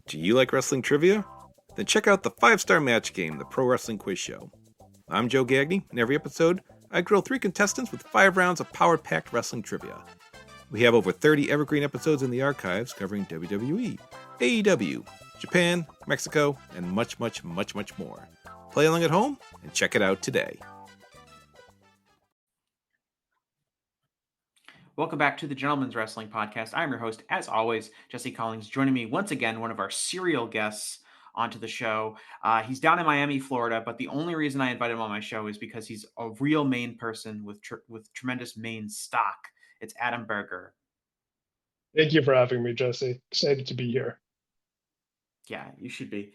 Do you like wrestling trivia? Then check out the 5-Star Match Game, the Pro Wrestling Quiz Show. I'm Joe Gagney, and every episode, I grill 3 contestants with 5 rounds of power-packed wrestling trivia. We have over 30 evergreen episodes in the archives covering WWE, AEW, Japan, Mexico, and much, much, much, much more. Play along at home and check it out today. Welcome back to the Gentleman's Wrestling Podcast. I'm your host, as always, Jesse Collings. Joining me once again, one of our serial guests onto the show. He's down in Miami, Florida, but the only reason I invited him on my show is because he's a real Maine person with tremendous Maine stock. It's Adam Berger. Thank you for having me, Jesse. Excited to be here. Yeah, you should be.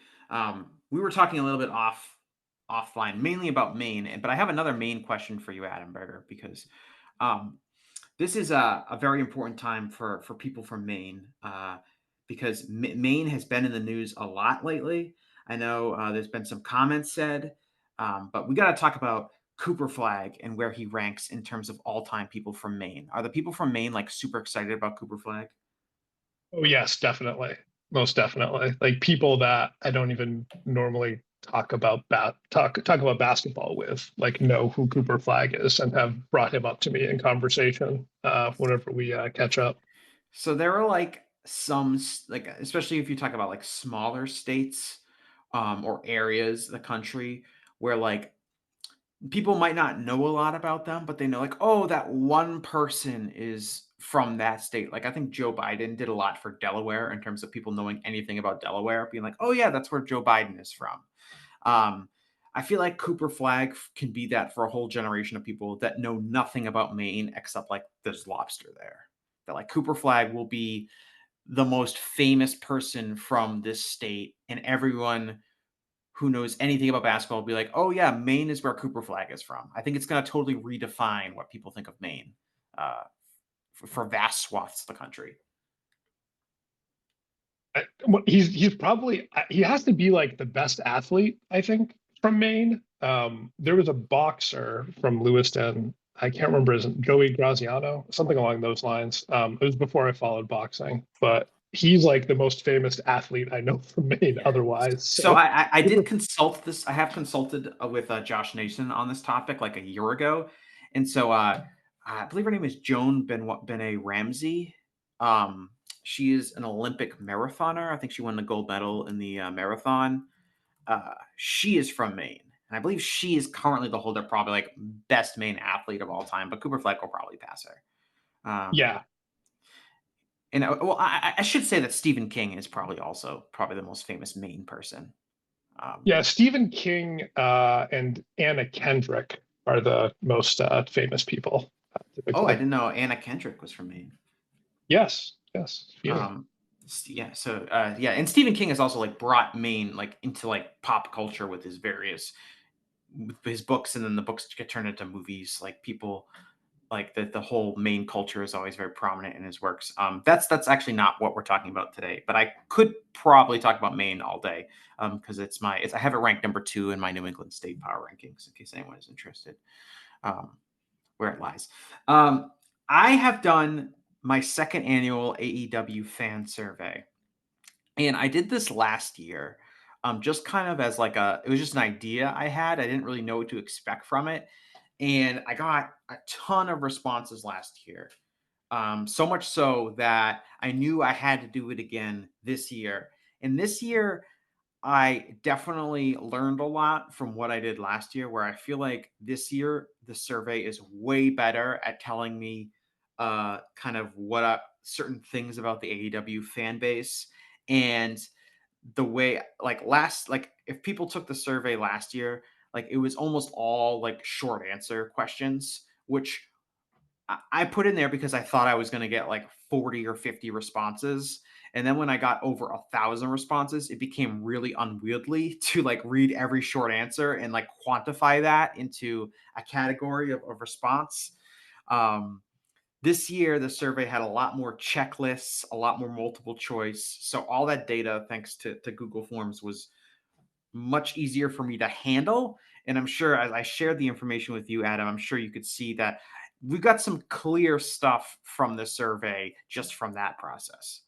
We were talking a little bit offline, mainly about Maine, but I have another Maine question for you, Adam Berger, because this is a very important time for people from Maine because Maine has been in the news a lot lately. I know there's been some comments said, but we got to talk about Cooper Flag and where he ranks in terms of all-time people from Maine. Are the people from Maine like super excited about Cooper Flag? Oh, yes, definitely. Most definitely. Like people that I don't even normally talk about basketball with, like know who Cooper Flag is and have brought him up to me in conversation whenever we catch up. So there are like some like especially if you talk about like smaller states or areas of the country where like people might not know a lot about them, but they know like, oh, that one person is from that state. Like I think Joe Biden did a lot for Delaware in terms of people knowing anything about Delaware, being like, oh yeah, that's where Joe Biden is from. Um, I feel like Cooper Flag can be that for a whole generation of people that know nothing about Maine except like there's lobster there. That like Cooper Flag will be the most famous person from this state, and everyone who knows anything about basketball will be like, oh yeah, Maine is where Cooper Flag is from. I think it's going to totally redefine what people think of Maine uh, for vast swaths of the country. He's probably he has to be like the best athlete, I think, from Maine. There was a boxer from Lewiston. I can't remember his Joey Graziano, something along those lines. It was before I followed boxing, but he's like the most famous athlete I know from Maine. Yeah. Otherwise, So I did consult this. I have consulted with Josh Nason on this topic like a year ago, and so I believe her name is Joan Benet Ramsey. Um, she is an Olympic marathoner. I think she won the gold medal in the marathon. She is from Maine, and I believe she is currently the holder, probably like best Maine athlete of all time. But Cooper Fleck will probably pass her. yeah, And well, I should say that Stephen King is probably the most famous Maine person. yeah. Stephen King and Anna Kendrick are the most famous people, Oh, I typically. didn't know Anna Kendrick was from Maine. Yes, yes. Yeah. Um, yeah, so yeah, and Stephen King has also like brought Maine like into like pop culture with his books, and then the books get turned into movies. Like people like the whole Maine culture is always very prominent in his works. That's actually not what we're talking about today, but I could probably talk about Maine all day because I have it ranked number 2 in my New England State Power rankings in case anyone is interested. Um, where it lies. I have done my second annual AEW fan survey, and I did this last year, just kind of as like it was just an idea I had. I didn't really know what to expect from it, and I got a ton of responses last year. So much so that I knew I had to do it again this year. And this year, I definitely learned a lot from what I did last year, where I feel like this year the survey is way better at telling me kind of certain things about the AEW fan base and the way like if people took the survey last year, like it was almost all like short answer questions, which I put in there because I thought I was going to get like 40 or 50 responses. And then when I got over 1,000 responses, it became really unwieldy to like read every short answer and like quantify that into a category of response. Um, this year, the survey had a lot more checklists, a lot more multiple choice. So all that data, thanks to Google Forms, was much easier for me to handle. And I'm sure as I shared the information with you, Adam, I'm sure you could see that we got some clear stuff from the survey just from that process.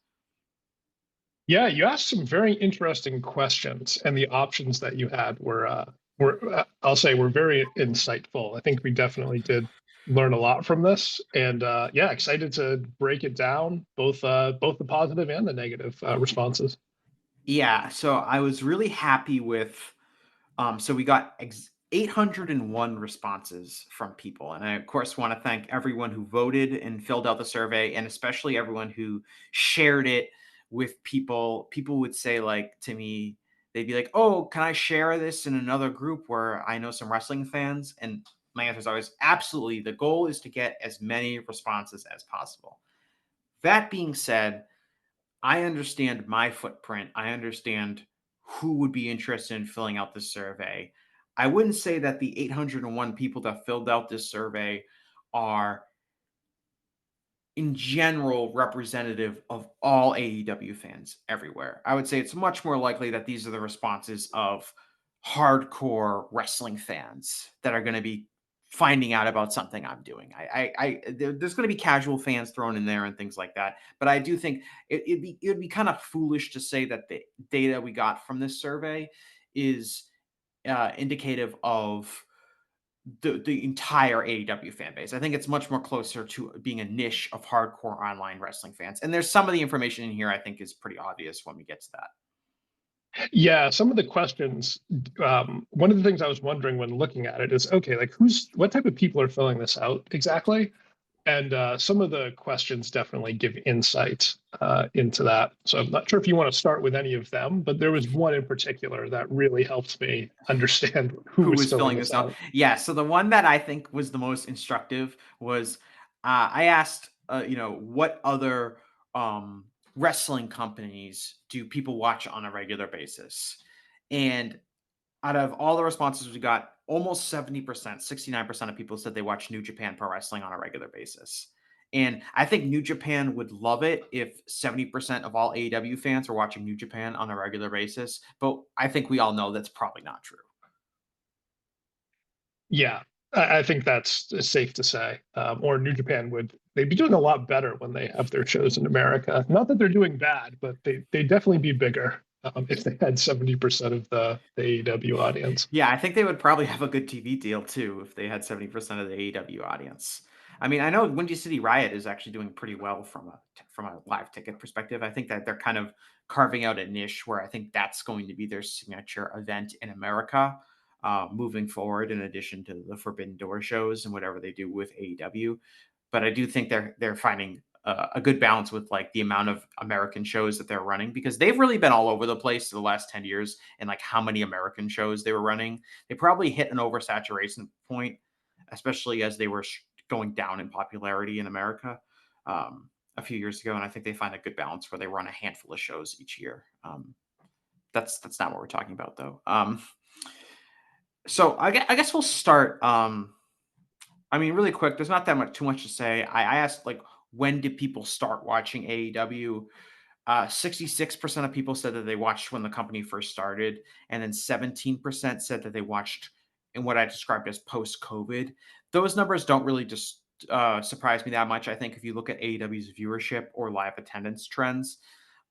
Yeah, you asked some very interesting questions, and the options that you had were I'll say were very insightful. I think we definitely did learn a lot from this, and yeah, excited to break it down, both the positive and the negative responses. Yeah, so I was really happy with so we got 801 responses from people. And I, of course, want to thank everyone who voted and filled out the survey, and especially everyone who shared it with people. People would say, like, to me, they'd be like, oh, can I share this in another group where I know some wrestling fans? And my answer is always absolutely. The goal is to get as many responses as possible. That being said, I understand my footprint. I understand who would be interested in filling out this survey. I wouldn't say that the 801 people that filled out this survey are, in general, representative of all AEW fans everywhere. I would say it's much more likely that these are the responses of hardcore wrestling fans that are going to be finding out about something I'm doing. There's going to be casual fans thrown in there and things like that. But I do think it'd be kind of foolish to say that the data we got from this survey is indicative of the entire AEW fan base. I think it's much more closer to being a niche of hardcore online wrestling fans. And there's some of the information in here I think is pretty obvious when we get to that. Yeah, some of the questions. One of the things I was wondering when looking at it is, okay, like what type of people are filling this out exactly? And some of the questions definitely give insight into that. So I'm not sure if you want to start with any of them, but there was one in particular that really helped me understand who Who was was filling filling this this out? out. Yeah. So the one that I think was the most instructive was I asked, what other wrestling companies do people watch on a regular basis? And out of all the responses we got, almost 70%, 69% of people said they watch New Japan Pro Wrestling on a regular basis. And I think New Japan would love it if 70% of all AEW fans are watching New Japan on a regular basis. But I think we all know that's probably not true. Yeah, I think that's safe to say. Or New Japan they'd be doing a lot better when they have their shows in America. Not that they're doing bad, but they'd definitely be bigger if they had 70% of the AEW audience. Yeah, I think they would probably have a good TV deal too if they had 70% of the AEW audience. I mean, I know Windy City Riot is actually doing pretty well from a live ticket perspective. I think that they're kind of carving out a niche where I think that's going to be their signature event in America moving forward, in addition to the Forbidden Door shows and whatever they do with AEW. But I do think they're finding a good balance with like the amount of American shows that they're running, because they've really been all over the place for the last 10 years and like how many American shows they were running. They probably hit an oversaturation point, especially as they were going down in popularity in America a few years ago. And I think they find a good balance where they run a handful of shows each year. That's not what we're talking about though. So I guess we'll start. I mean, really quick, there's not that much too much to say. I asked, like, when did people start watching AEW? 66% of people said that they watched when the company first started, and then 17% said that they watched in what I described as post-COVID. Those numbers don't really just surprise me that much. I think if you look at AEW's viewership or live attendance trends,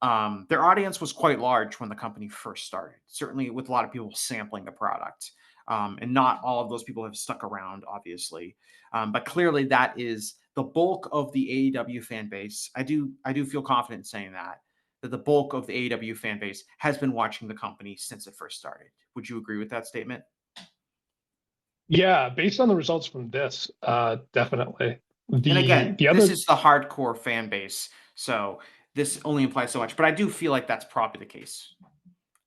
their audience was quite large when the company first started, certainly with a lot of people sampling the product. And not all of those people have stuck around, obviously. But clearly, that is the bulk of the AEW fan base. I do feel confident in saying that the bulk of the AEW fan base has been watching the company since it first started. Would you agree with that statement? Yeah, based on the results from this, definitely. And The again, the this other is the hardcore fan base, so this only implies so much. But I do feel like that's probably the case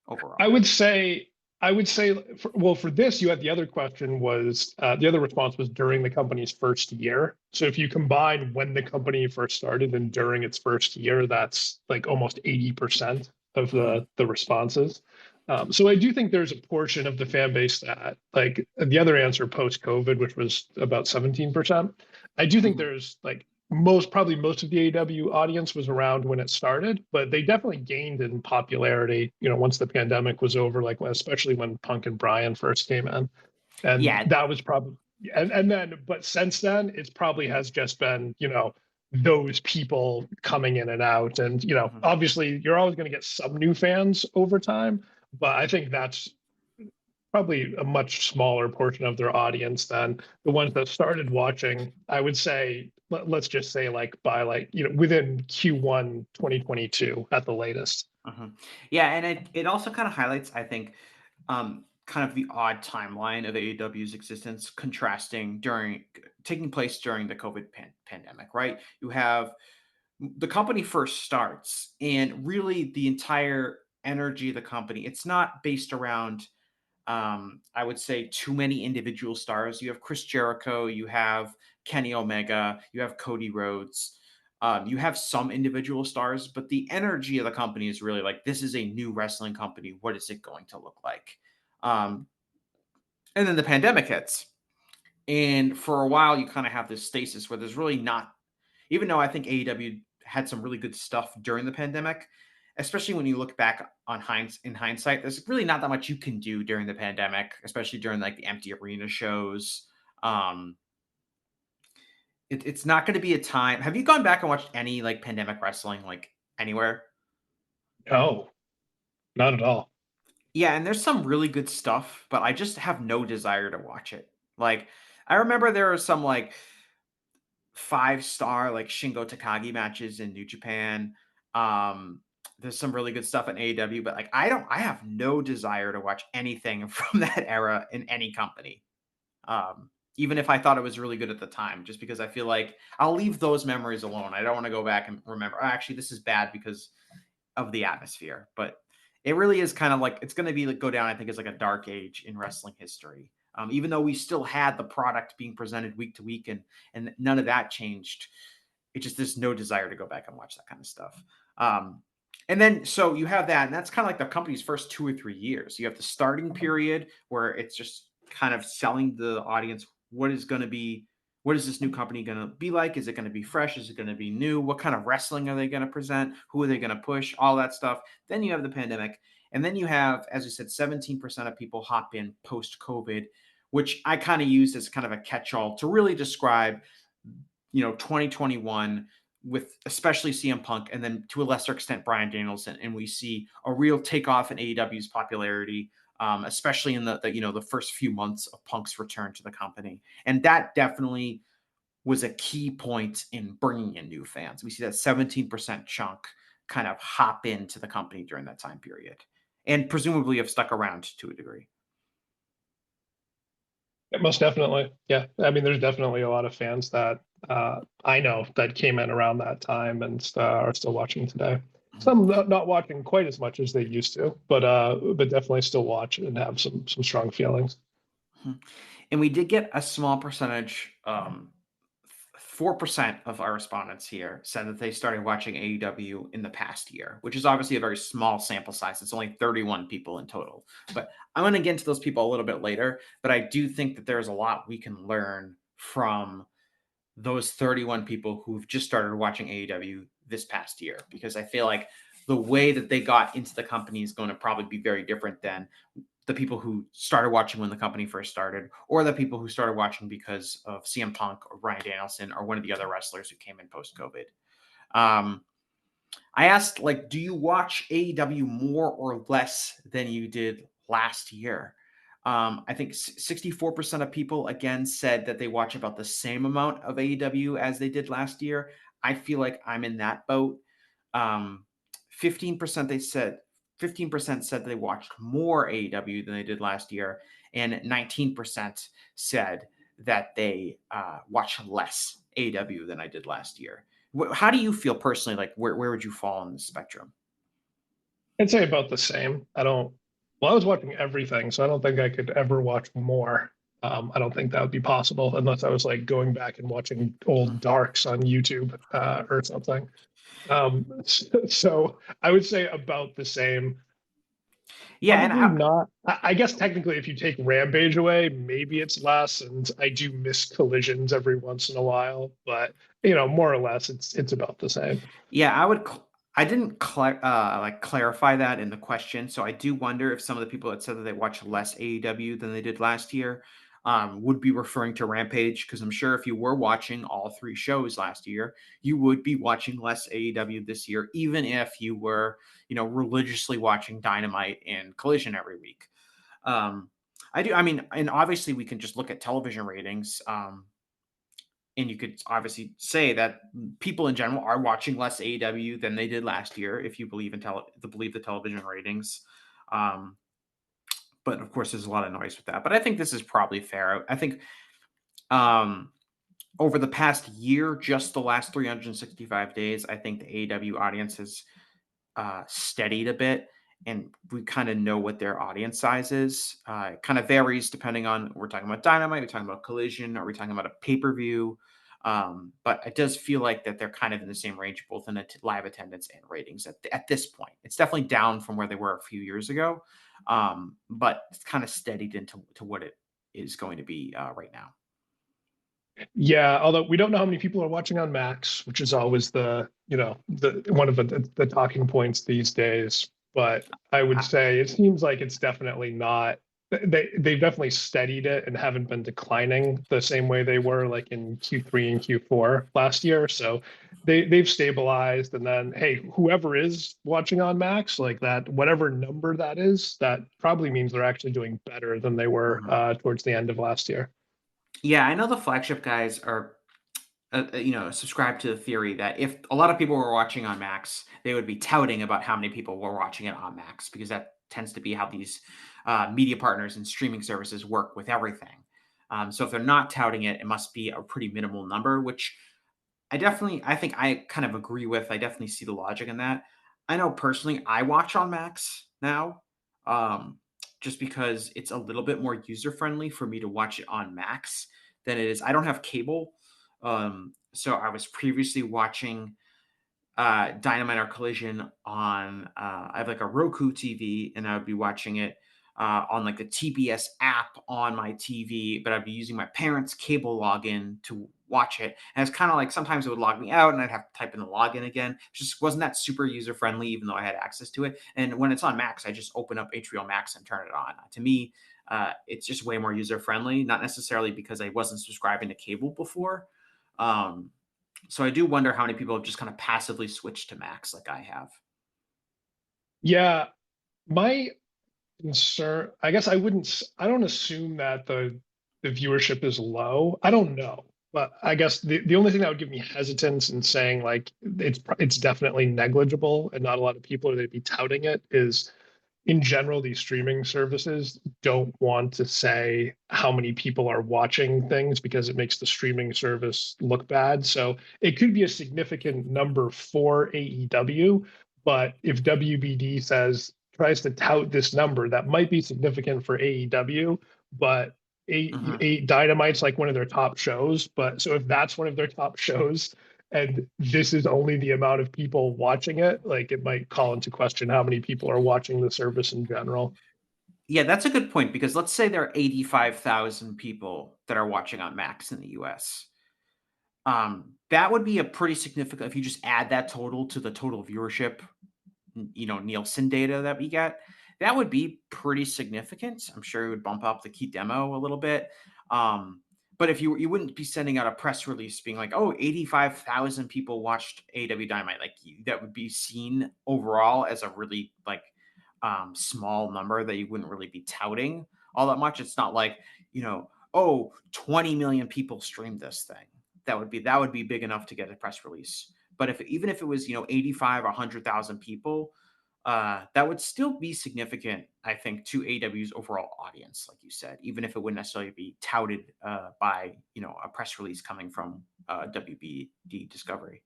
I overall. would say well, for this you had the other question was the other response was during the company's first year. So if you combine when the company first started and during its first year, that's like almost 80% of Mhm. the responses. So I do think there's a portion of the fan base that, like the other answer post COVID, which was about 17%. I do think Mhm. there's like probably most of the AEW audience was around when it started, but they definitely gained in popularity, once the pandemic was over, like especially when Punk and Bryan first came in. And Yeah, that was probably, and then, but since then, it's probably has just been, those people coming in and out. And, obviously you're always going to get some new fans over time, but I think that's probably a much smaller portion of their audience than the ones that started watching. I would say, let's just say by within Q1 2022 at the latest. Yeah, and it also kind of highlights, I think, kind of the odd timeline of AEW's existence, taking place during the COVID pandemic, right? You have the company first starts, and really the entire energy of the company, it's not based around, I would say, too many individual stars. You have Chris Jericho, you have Kenny Omega, you have Cody Rhodes. You have some individual stars, but the energy of the company is really like, this is a new wrestling company. What is it going to look like? Um, and then the pandemic hits. And for a while, you kind of have this stasis where there's really not, even though I think AEW had some really good stuff during the pandemic, especially when you look back on in hindsight, there's really not that much you can do during the pandemic, especially during like the empty arena shows. Um, it's not going to be a time. Have you gone back and watched any like pandemic wrestling, like anywhere? No, not at all. Yeah, and there's some really good stuff, but I just have no desire to watch it. Like, I remember there are some like 5-star like Shingo Takagi matches in New Japan. There's some really good stuff in AEW, but like I have no desire to watch anything from that era in any company. Even if I thought it was really good at the time, just because I feel like I'll leave those memories alone. I don't want to go back and remember, "Oh, actually, this is bad because of the atmosphere." But it really is kind of like, it's going to be like, go down, I think, as like a dark age in wrestling history. Even though we still had the product being presented week to week, and none of that changed. It just, there's no desire to go back and watch that kind of stuff. And then, so you have that, and that's kind of like the company's first 2 or 3 years. You have the starting period where it's just kind of selling the audience what is this new company going to be like? Is it going to be fresh? Is it going to be new? What kind of wrestling are they going to present? Who are they going to push? All that stuff. Then you have the pandemic. And then you have, as you said, 17% of people hop in post-COVID, which I kind of used as kind of a catch-all to really describe, 2021 with especially CM Punk, and then to a lesser extent Bryan Danielson, and we see a real takeoff in AEW's popularity, especially in the first few months of Punk's return to the company, and that definitely was a key point in bringing in new fans. We see that 17% chunk kind of hop into the company during that time period, and presumably have stuck around to a degree. Most definitely. Yeah. I mean, there's definitely a lot of fans that I know that came in around that time and are still watching today. Some not watching quite as much as they used to, but definitely still watch and have some strong feelings. And we did get a small percentage, 4% of our respondents here said that they started watching AEW in the past year, which is obviously a very small sample size. It's only 31 people in total. But I'm going to get into those people a little bit later. But I do think that there's a lot we can learn from those 31 people who've just started watching AEW this past year, because I feel like the way that they got into the company is going to probably be very different than the people who started watching when the company first started, or the people who started watching because of CM Punk or Bryan Danielson or one of the other wrestlers who came in post-COVID. I asked, like, do you watch AEW more or less than you did last year? I think 64% of people, again, said that they watch about the same amount of AEW as they did last year. I feel like I'm in that boat. 15% said they watched more AEW than they did last year, and 19% said that they watched less AEW than I did last year. How do you feel personally? Like, where would you fall on the spectrum? I'd say about the same. I was watching everything, so I don't think I could ever watch more. I don't think that would be possible unless I was like going back and watching old darks on YouTube or something. So I would say about the same. Yeah, Probably not. I guess technically, if you take Rampage away, maybe it's less. And I do miss collisions every once in a while, but more or less, it's about the same. Yeah, I didn't clarify that in the question, so I do wonder if some of the people that said that they watch less AEW than they did last year would be referring to Rampage, because I'm sure if you were watching all 3 shows last year, you would be watching less AEW this year, even if you were, religiously watching Dynamite and Collision every week. And obviously we can just look at television ratings. And you could obviously say that people in general are watching less AEW than they did last year, if you believe the television ratings. But of course, there's a lot of noise with that. But I think this is probably fair. I think over the past year, just the last 365 days, I think the AEW audience has steadied a bit, and we kind of know what their audience size is. It kind of varies depending on, we're talking about Dynamite, we're talking about Collision, are we talking about a pay-per-view? But it does feel like that they're kind of in the same range, both in live attendance and ratings at this point. It's definitely down from where they were a few years ago, but it's kind of steadied into what it is going to be right now. Yeah, although we don't know how many people are watching on Max, which is always the one of the talking points these days. But I would say it seems like it's definitely not. They've definitely steadied it and haven't been declining the same way they were like in Q3 and Q4 last year. So they've stabilized. And then, hey, whoever is watching on Max, like that, whatever number that is, that probably means they're actually doing better than they were towards the end of last year. Yeah, I know the flagship guys are, subscribe to the theory that if a lot of people were watching on Max, they would be touting about how many people were watching it on Max, because that tends to be how these media partners and streaming services work with everything. So if they're not touting it, it must be a pretty minimal number, which I think I kind of agree with. I definitely see the logic in that. I know personally, I watch on Max now. Just because it's a little bit more user friendly for me to watch it on Max than it is. I don't have cable. So I was previously watching Dynamite or Collision on, I have like a Roku TV, and I would be watching it on like the TBS app on my TV, but I'd be using my parents' cable login to watch it. And it's kind of like sometimes it would log me out and I'd have to type in the login again. It just wasn't that super user friendly, even though I had access to it. And when it's on Max, I just open up HBO Max and turn it on. To me, it's just way more user friendly, not necessarily because I wasn't subscribing to cable before. So I do wonder how many people have just kind of passively switched to Max like I have. Yeah, my concern, I guess I don't assume that the viewership is low. I don't know. But I guess the only thing that would give me hesitance in saying like it's definitely negligible and not a lot of people are they'd be touting it is in general, these streaming services don't want to say how many people are watching things because it makes the streaming service look bad. So it could be a significant number for AEW, but if WBD tries to tout this number, that might be significant for AEW, but Dynamite's like one of their top shows. But so if that's one of their top shows, and this is only the amount of people watching it, like it might call into question how many people are watching the service in general. Yeah, that's a good point, because let's say there are 85,000 people that are watching on Max in the US. That would be a pretty significant, if you just add that total to the total viewership, Nielsen data that we get, that would be pretty significant. I'm sure it would bump up the key demo a little bit. But if you wouldn't be sending out a press release being like, oh, 85,000 people watched AEW Dynamite, like that would be seen overall as a really like small number that you wouldn't really be touting all that much. It's not like, 20 million people streamed this thing. That would be big enough to get a press release. But even if it was, 85 or 100,000 people, that would still be significant, I think, to AEW's overall audience, like you said, even if it wouldn't necessarily be touted by, a press release coming from WBD Discovery.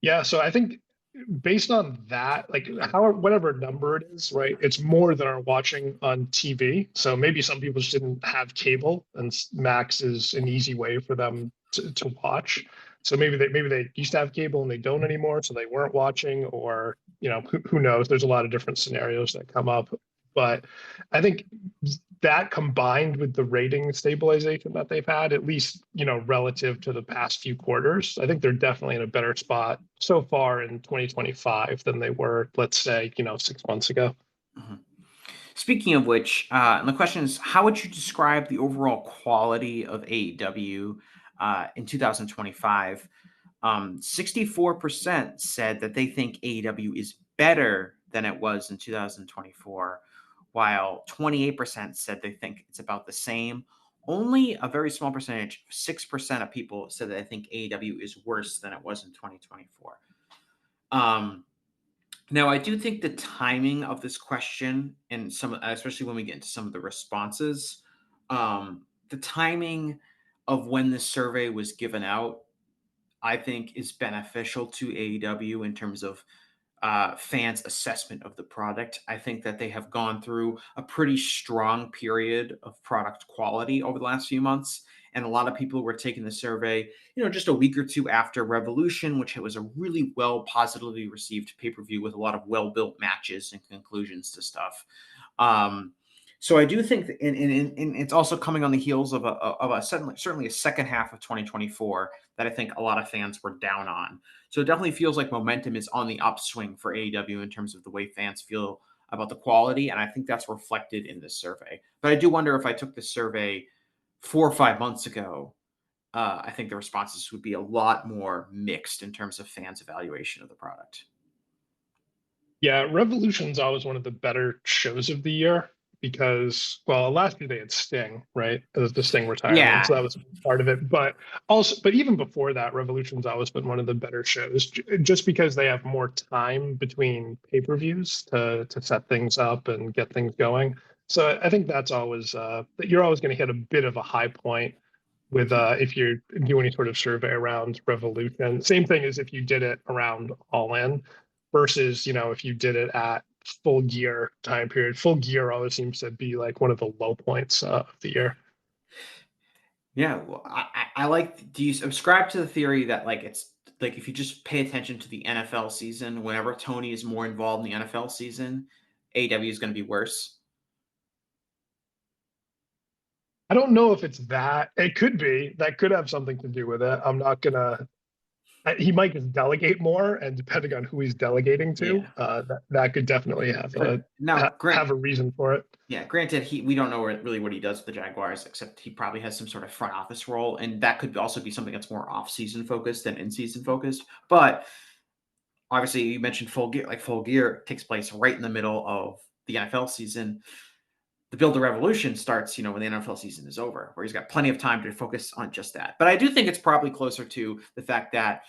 Yeah, so I think based on that, like whatever number it is, right? It's more than are watching on TV. So maybe some people just didn't have cable, and Max is an easy way for them to watch. So maybe they used to have cable and they don't anymore, so they weren't watching, or who knows? There's a lot of different scenarios that come up, but I think that combined with the rating stabilization that they've had, at least relative to the past few quarters, I think they're definitely in a better spot so far in 2025 than they were, let's say, 6 months ago. Mm-hmm. Speaking of which, and the question is, how would you describe the overall quality of AEW in 2025? 64% said that they think AEW is better than it was in 2024, while 28% said they think it's about the same. Only a very small percentage, 6% of people said that they think AEW is worse than it was in 2024. Now, I do think the timing of this question and especially when we get into some of the responses, the timing of when this survey was given out, I think is beneficial to AEW in terms of fans' assessment of the product. I think that they have gone through a pretty strong period of product quality over the last few months. And a lot of people were taking the survey, just a week or two after Revolution, which was a really positively received pay-per-view with a lot of well-built matches and conclusions to stuff. So I do think that, and it's also coming on the heels of certainly a second half of 2024 that I think a lot of fans were down on. So it definitely feels like momentum is on the upswing for AEW in terms of the way fans feel about the quality, and I think that's reflected in this survey. But I do wonder if I took this survey 4 or 5 months ago, I think the responses would be a lot more mixed in terms of fans' evaluation of the product. Yeah, Revolution's always one of the better shows of the year because, well, last year they had Sting, right? The Sting retirement, Yeah. so that was part of it. But even before that, Revolution's always been one of the better shows, just because they have more time between pay-per-views to set things up and get things going. So I think that's always that you're always going to hit a bit of a high point with if you do any sort of survey around Revolution. Same thing as if you did it around All In versus, if you did it at Full Gear time period. Full Gear always seems to be like one of the low points of the year. Yeah, well, I like. Do you subscribe to the theory that it's like if you just pay attention to the NFL season, whenever Tony is more involved in the NFL season, AEW is going to be worse? I don't know if it's that. It could be. That could have something to do with it. I'm not gonna. He might just delegate more, and depending on who he's delegating to, that could definitely have a reason for it. Yeah, granted, we don't know really what he does with the Jaguars, except he probably has some sort of front office role, and that could also be something that's more off-season focused than in-season focused. But obviously, you mentioned Full Gear. Like Full Gear takes place right in the middle of the NFL season. The Build a Revolution starts, when the NFL season is over, where he's got plenty of time to focus on just that. But I do think it's probably closer to the fact that,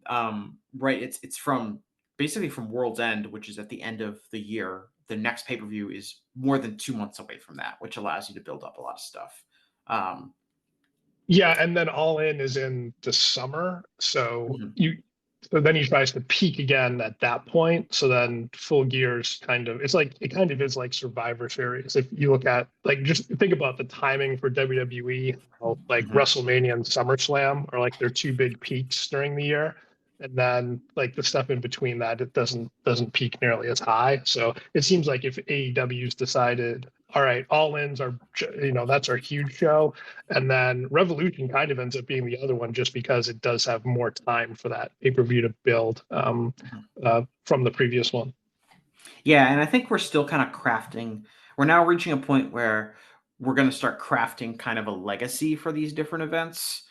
it's from basically from World's End, which is at the end of the year. The next pay-per-view is more than 2 months away from that, which allows you to build up a lot of stuff. Yeah, and then All In is in the summer, so so then he tries to peak again at that point. So then Full Gear's it kind of is like Survivor Series. If you look at just think about the timing for WWE, WrestleMania and SummerSlam are like their two big peaks during the year. And then the stuff in between that, it doesn't peak nearly as high. So it seems like if AEW's decided, all right, All Ins are, that's our huge show. And then Revolution kind of ends up being the other one just because it does have more time for that pay-per-view to build from the previous one. Yeah, and I think we're still kind of we're now reaching a point where we're going to start crafting kind of a legacy for these different events.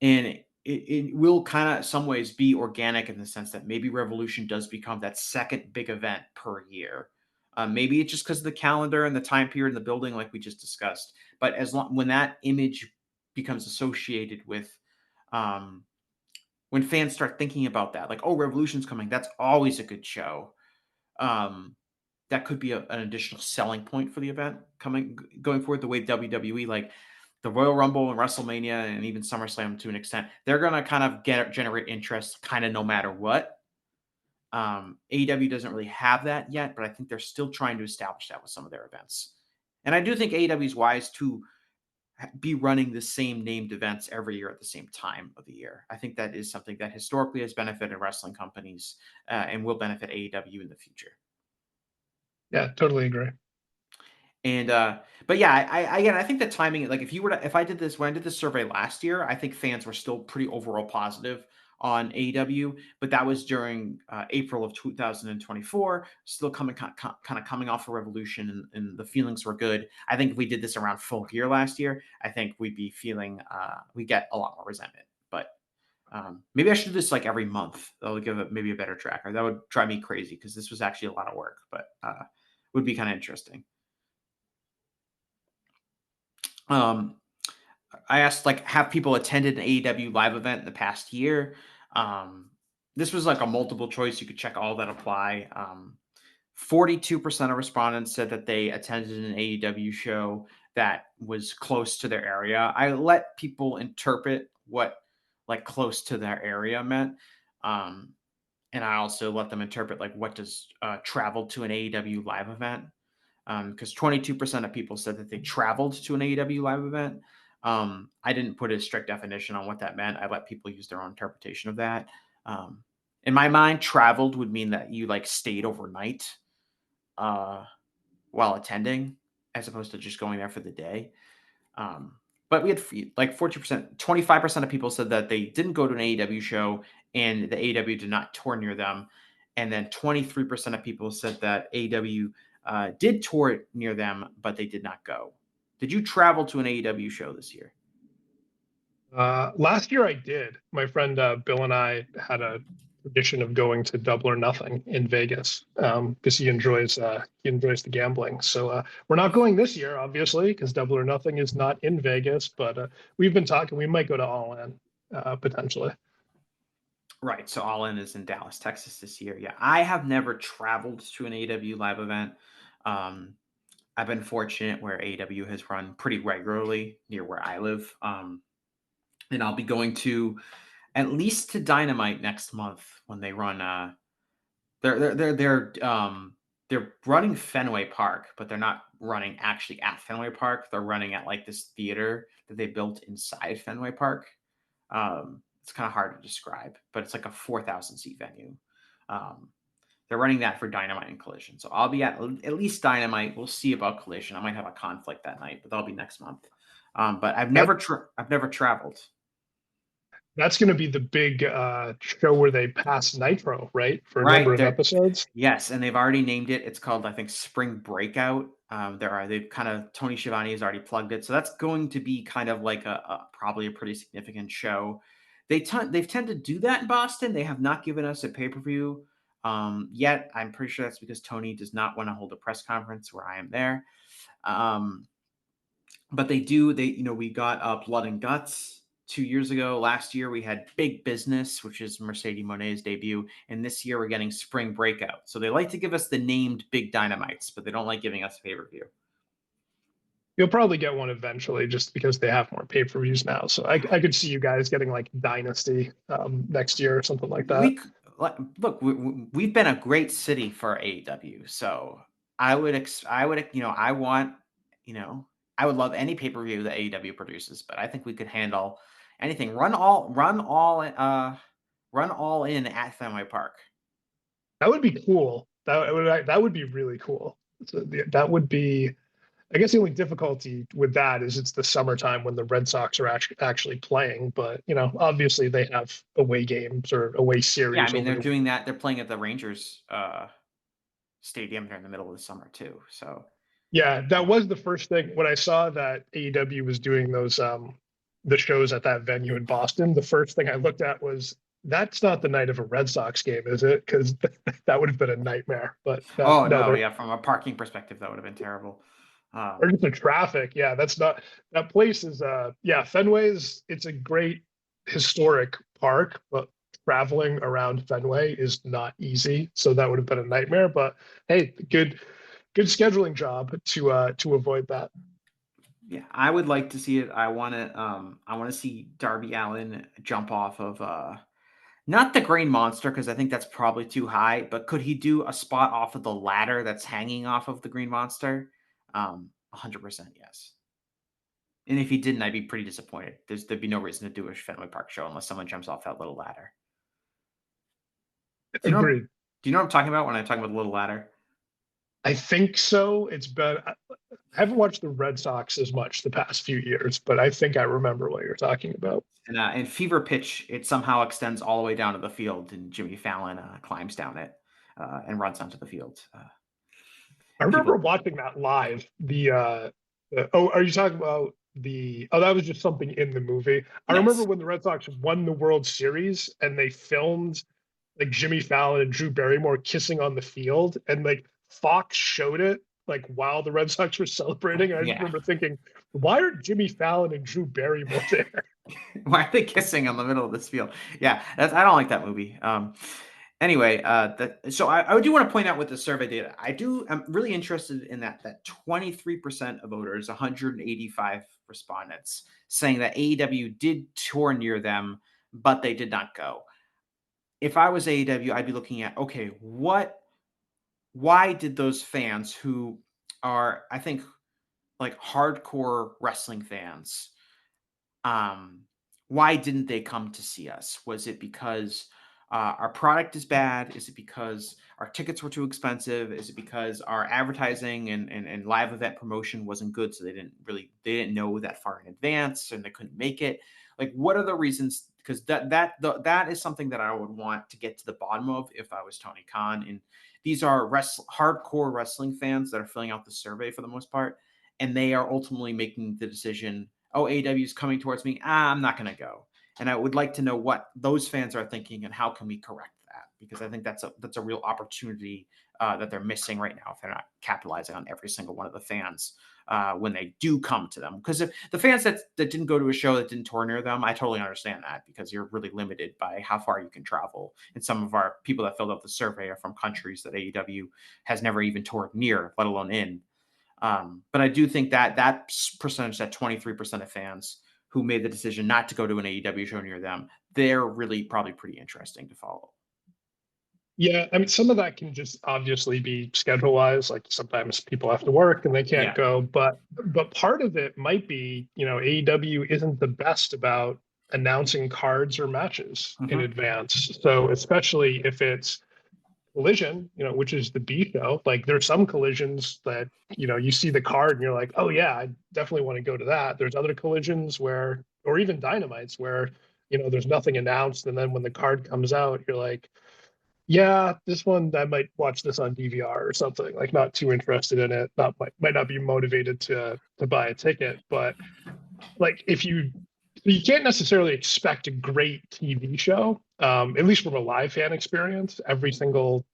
And it will kind of some ways be organic in the sense that maybe Revolution does become that second big event per year. Maybe it's just because of the calendar and the time period and the building, like we just discussed. But when that image becomes associated with, when fans start thinking about that, like, oh, Revolution's coming, that's always a good show. That could be an additional selling point for the event going forward. The way WWE, like the Royal Rumble and WrestleMania and even SummerSlam to an extent, they're going to kind of generate interest kind of no matter what. AEW doesn't really have that yet, but I think they're still trying to establish that with some of their events. And I do think AEW is wise to be running the same named events every year at the same time of the year. I think that is something that historically has benefited wrestling companies and will benefit AEW in the future. Yeah, totally agree. And but yeah, I think the timing, like if I did this when I did this survey last year, I think fans were still pretty overall positive on AEW, but that was during April of 2024. Still kind of coming off a Revolution, and the feelings were good. I think if we did this around Full Gear last year, I think we'd be feeling we get a lot more resentment. But maybe I should do this like every month. That'll give it maybe a better tracker. That would drive me crazy because this was actually a lot of work, but would be kind of interesting. I asked, like, have people attended an AEW live event in the past year? This was like a multiple choice. You could check all that apply. 42% of respondents said that they attended an AEW show that was close to their area. I let people interpret what like close to their area meant. And I also let them interpret like what does travel to an AEW live event. Because 22% of people said that they traveled to an AEW live event. I didn't put a strict definition on what that meant. I let people use their own interpretation of that. In my mind, traveled would mean that you like stayed overnight while attending, as opposed to just going there for the day. But we had like 40%, 25% of people said that they didn't go to an AEW show and the AEW did not tour near them. And then 23% of people said that AEW did tour near them, but they did not go. Did you travel to an AEW show this year? Last year I did. My friend Bill and I had a tradition of going to Double or Nothing in Vegas because he enjoys the gambling. So we're not going this year, obviously, because Double or Nothing is not in Vegas. But we've been talking. We might go to All In potentially. Right. So All In is in Dallas, Texas this year. Yeah, I have never traveled to an AEW live event. I've been fortunate where AEW has run pretty regularly near where I live. And I'll be going to at least to Dynamite next month when they run. They're running Fenway Park, but they're not running actually at Fenway Park. They're running at like this theater that they built inside Fenway Park. It's kind of hard to describe, but it's like a 4,000 seat venue. They're running that for Dynamite and Collision. So I'll be at least Dynamite. We'll see about Collision. I might have a conflict that night, but that'll be next month. But I've never traveled. That's going to be the big show where they pass Nitro, right? For a number of episodes. Yes, and they've already named it. It's called, I think, Spring Breakout. They've kind of Tony Schiavone has already plugged it, so that's going to be kind of like probably a pretty significant show. They've tended to do that in Boston. They have not given us a pay-per-view yet. I'm pretty sure that's because Tony does not want to hold a press conference where I am there. But they do. We got Blood and Guts 2 years ago. Last year we had Big Business, which is Mercedes Moné's debut, and this year we're getting Spring Breakout. So they like to give us the named big dynamites, but they don't like giving us a pay-per-view. You'll probably get one eventually, just because they have more pay-per-views now. So I could see you guys getting like Dynasty next year or something like that. We've been a great city for AEW, so I would love any pay-per-view that AEW produces, but I think we could handle anything. Run all in at Fenway Park. That would be cool. That would be really cool. So that would be. I guess the only difficulty with that is it's the summertime when the Red Sox are actually playing. But obviously they have away games or away series. Yeah, I mean they're doing that. They're playing at the Rangers stadium during the middle of the summer too. So yeah, that was the first thing when I saw that AEW was doing those the shows at that venue in Boston. The first thing I looked at was, that's not the night of a Red Sox game, is it? Because that would have been a nightmare. But from a parking perspective, that would have been terrible. Or just the traffic. Yeah, that place is Fenway's. It's a great historic park, but traveling around Fenway is not easy. So that would have been a nightmare. But hey, good scheduling job to avoid that. Yeah, I would like to see it. I want to see Darby Allin jump off of not the Green Monster, because I think that's probably too high, but could he do a spot off of the ladder that's hanging off of the Green Monster? 100% yes. And if he didn't, I'd be pretty disappointed. There'd be no reason to do a Fenway Park show unless someone jumps off that little ladder. Agreed. Do you know what I'm talking about when I'm talking about the little ladder? I think so. It's been, I haven't watched the Red Sox as much the past few years, but I think I remember what you're talking about. And Fever Pitch, it somehow extends all the way down to the field, and Jimmy Fallon climbs down it and runs onto the field. I People, remember watching that live. Oh, are you talking about oh, that was just something in the movie. I remember yes, when the Red Sox won the World Series and they filmed like Jimmy Fallon and Drew Barrymore kissing on the field, and like Fox showed it like while the Red Sox were celebrating. And I just yeah. remember thinking, why are Jimmy Fallon and Drew Barrymore there? Why are they kissing in the middle of this field? Yeah, I don't like that movie. Anyway, so I do want to point out with the survey data, I'm really interested in that 23% of voters, 185 respondents, saying that AEW did tour near them, but they did not go. If I was AEW, I'd be looking at, okay, why did those fans who are, I think, like hardcore wrestling fans, um, why didn't they come to see us? Was it because our product is bad? Is it because our tickets were too expensive? Is it because our advertising and live event promotion wasn't good, so they didn't know that far in advance and they couldn't make it? Like, what are the reasons? Because that is something that I would want to get to the bottom of if I was Tony Khan. And these are hardcore wrestling fans that are filling out the survey for the most part, and they are ultimately making the decision, oh, AEW is coming towards me. I'm not going to go. And I would like to know what those fans are thinking and how can we correct that? Because I think that's a real opportunity that they're missing right now if they're not capitalizing on every single one of the fans when they do come to them. Because if the fans that didn't go to a show that didn't tour near them, I totally understand that because you're really limited by how far you can travel. And some of our people that filled out the survey are from countries that AEW has never even toured near, let alone in. But I do think that percentage, that 23% of fans who made the decision not to go to an AEW show near them, they're really probably pretty interesting to follow. Yeah, I mean, some of that can just obviously be schedule wise. Like sometimes people have to work and they can't Yeah. go. But part of it might be, AEW isn't the best about announcing cards or matches in Mm-hmm. advance. So especially if it's Collision, which is the B show, like there's some collisions that, you see the card and you're like, oh yeah, I definitely want to go to that. There's other collisions where, or even Dynamites where, there's nothing announced. And then when the card comes out, you're like, yeah, this one I might watch this on DVR or something. Like not too interested in it. Not might not be motivated to buy a ticket. But like if you can't necessarily expect a great TV show, at least from a live fan experience, every single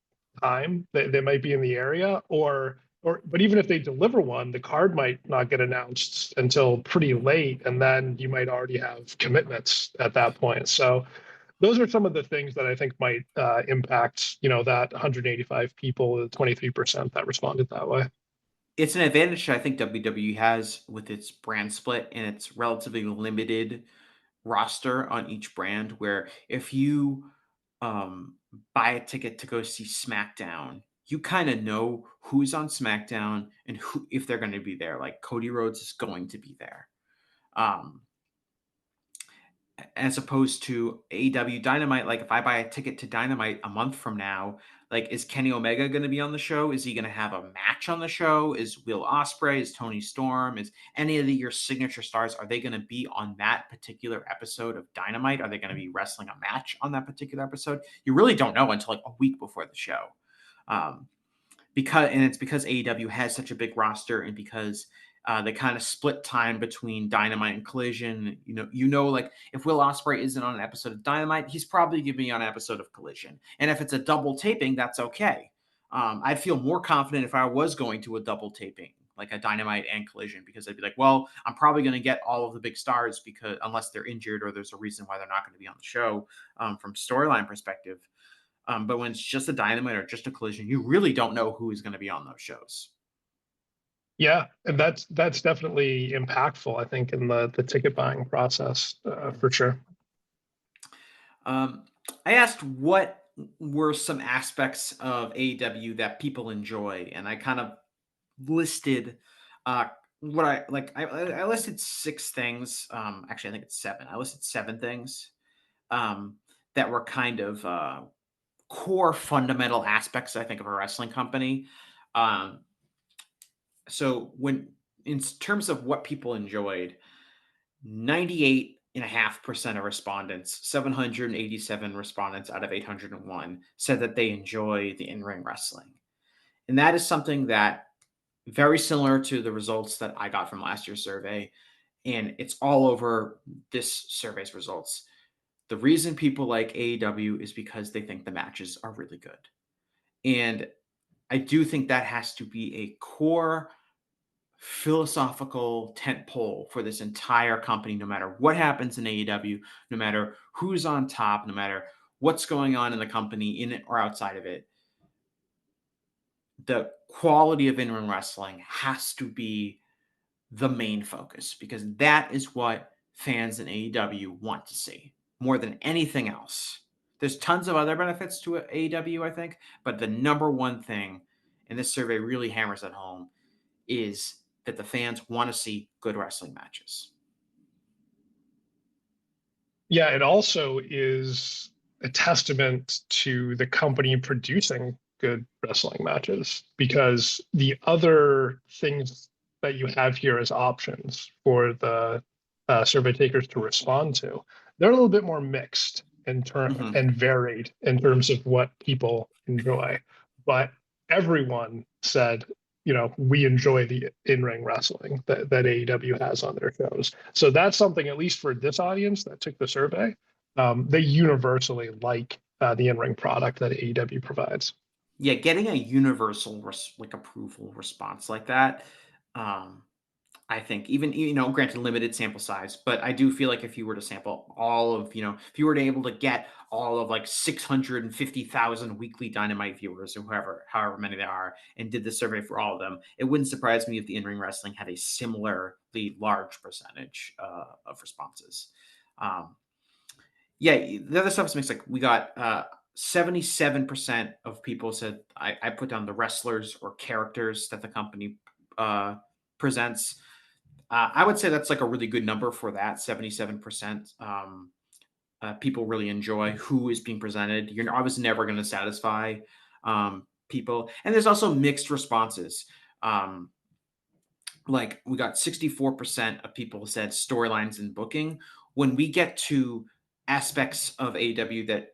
time that they might be in the area, or but even if they deliver one, the card might not get announced until pretty late, and then you might already have commitments at that point. So those are some of the things that I think might impact, that 185 people, the 23% that responded that way. It's an advantage I think WWE has with its brand split and its relatively limited roster on each brand, where if you um, buy a ticket to go see SmackDown, you kind of know who's on SmackDown and who, if they're going to be there. Like Cody Rhodes is going to be there. Um, as opposed to AEW Dynamite, like if I buy a ticket to Dynamite a month from now, like is Kenny Omega going to be on the show? Is he going to have a match on the show? Is Will Ospreay? Is Tony Storm? Is any of your signature stars? Are they going to be on that particular episode of Dynamite? Are they going to be wrestling a match on that particular episode? You really don't know until like a week before the show. It's because AEW has such a big roster and because they kind of split time between Dynamite and Collision. Like if Will Ospreay isn't on an episode of Dynamite, he's probably going to be on an episode of Collision. And if it's a double taping, that's okay. I'd feel more confident if I was going to a double taping, like a Dynamite and Collision, because I'd be like, well, I'm probably going to get all of the big stars because unless they're injured or there's a reason why they're not going to be on the show from storyline perspective. But when it's just a Dynamite or just a Collision, you really don't know who is going to be on those shows. Yeah, and that's definitely impactful, I think, in the ticket buying process for sure. I asked what were some aspects of AEW that people enjoy, and I kind of listed what I like. I listed 6 things. Actually, I think it's 7. I listed 7 things that were kind of core fundamental aspects, I think, of a wrestling company. So when in terms of what people enjoyed, 98.5% of respondents, 787 respondents out of 801, said that they enjoy the in-ring wrestling. And that is something that very similar to the results that I got from last year's survey. And it's all over this survey's results. The reason people like AEW is because they think the matches are really good. And I do think that has to be a core philosophical tentpole for this entire company, no matter what happens in AEW, no matter who's on top, no matter what's going on in the company, in it or outside of it. The quality of in-ring wrestling has to be the main focus, because that is what fans in AEW want to see more than anything else. There's tons of other benefits to AEW, I think, but the number one thing, and this survey really hammers at home, is that the fans want to see good wrestling matches. Yeah, it also is a testament to the company producing good wrestling matches, because the other things that you have here as options for the survey takers to respond to, they're a little bit more mixed in and varied in terms of what people enjoy. But everyone said, we enjoy the in-ring wrestling that AEW has on their shows. So that's something, at least for this audience that took the survey, they universally like the in-ring product that AEW provides. Yeah, getting a universal approval response like that, I think, even, granted limited sample size, but I do feel like if you were to sample all of, if you were to able to get all of 650,000 weekly Dynamite viewers, or however many there are, and did the survey for all of them, it wouldn't surprise me if the in-ring wrestling had a similarly large percentage of responses. Yeah, the other stuff is mixed. Like, we got 77% of people said, I put down the wrestlers or characters that the company presents. I would say that's a really good number for that. 77% people really enjoy who is being presented. You're obviously never going to satisfy people. And there's also mixed responses. We got 64% of people said storylines and booking. When we get to aspects of AEW that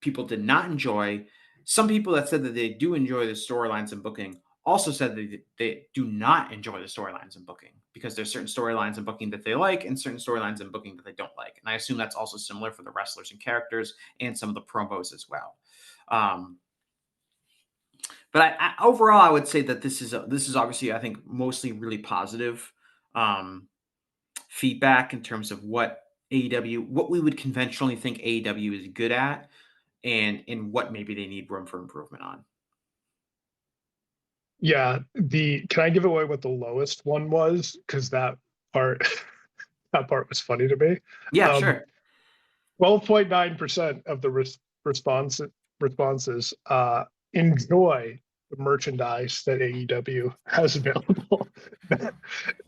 people did not enjoy, some people that said that they do enjoy the storylines and booking also said that they do not enjoy the storylines and booking, because there's certain storylines and booking that they like and certain storylines and booking that they don't like. And I assume that's also similar for the wrestlers and characters and some of the promos as well. But overall, I would say that this is obviously, I think, mostly really positive feedback in terms of what we would conventionally think AEW is good at, and in what maybe they need room for improvement on. Yeah, can I give away what the lowest one was? Because that part was funny to me. Yeah, sure. 12.9% of the responses enjoy the merchandise that AEW has available.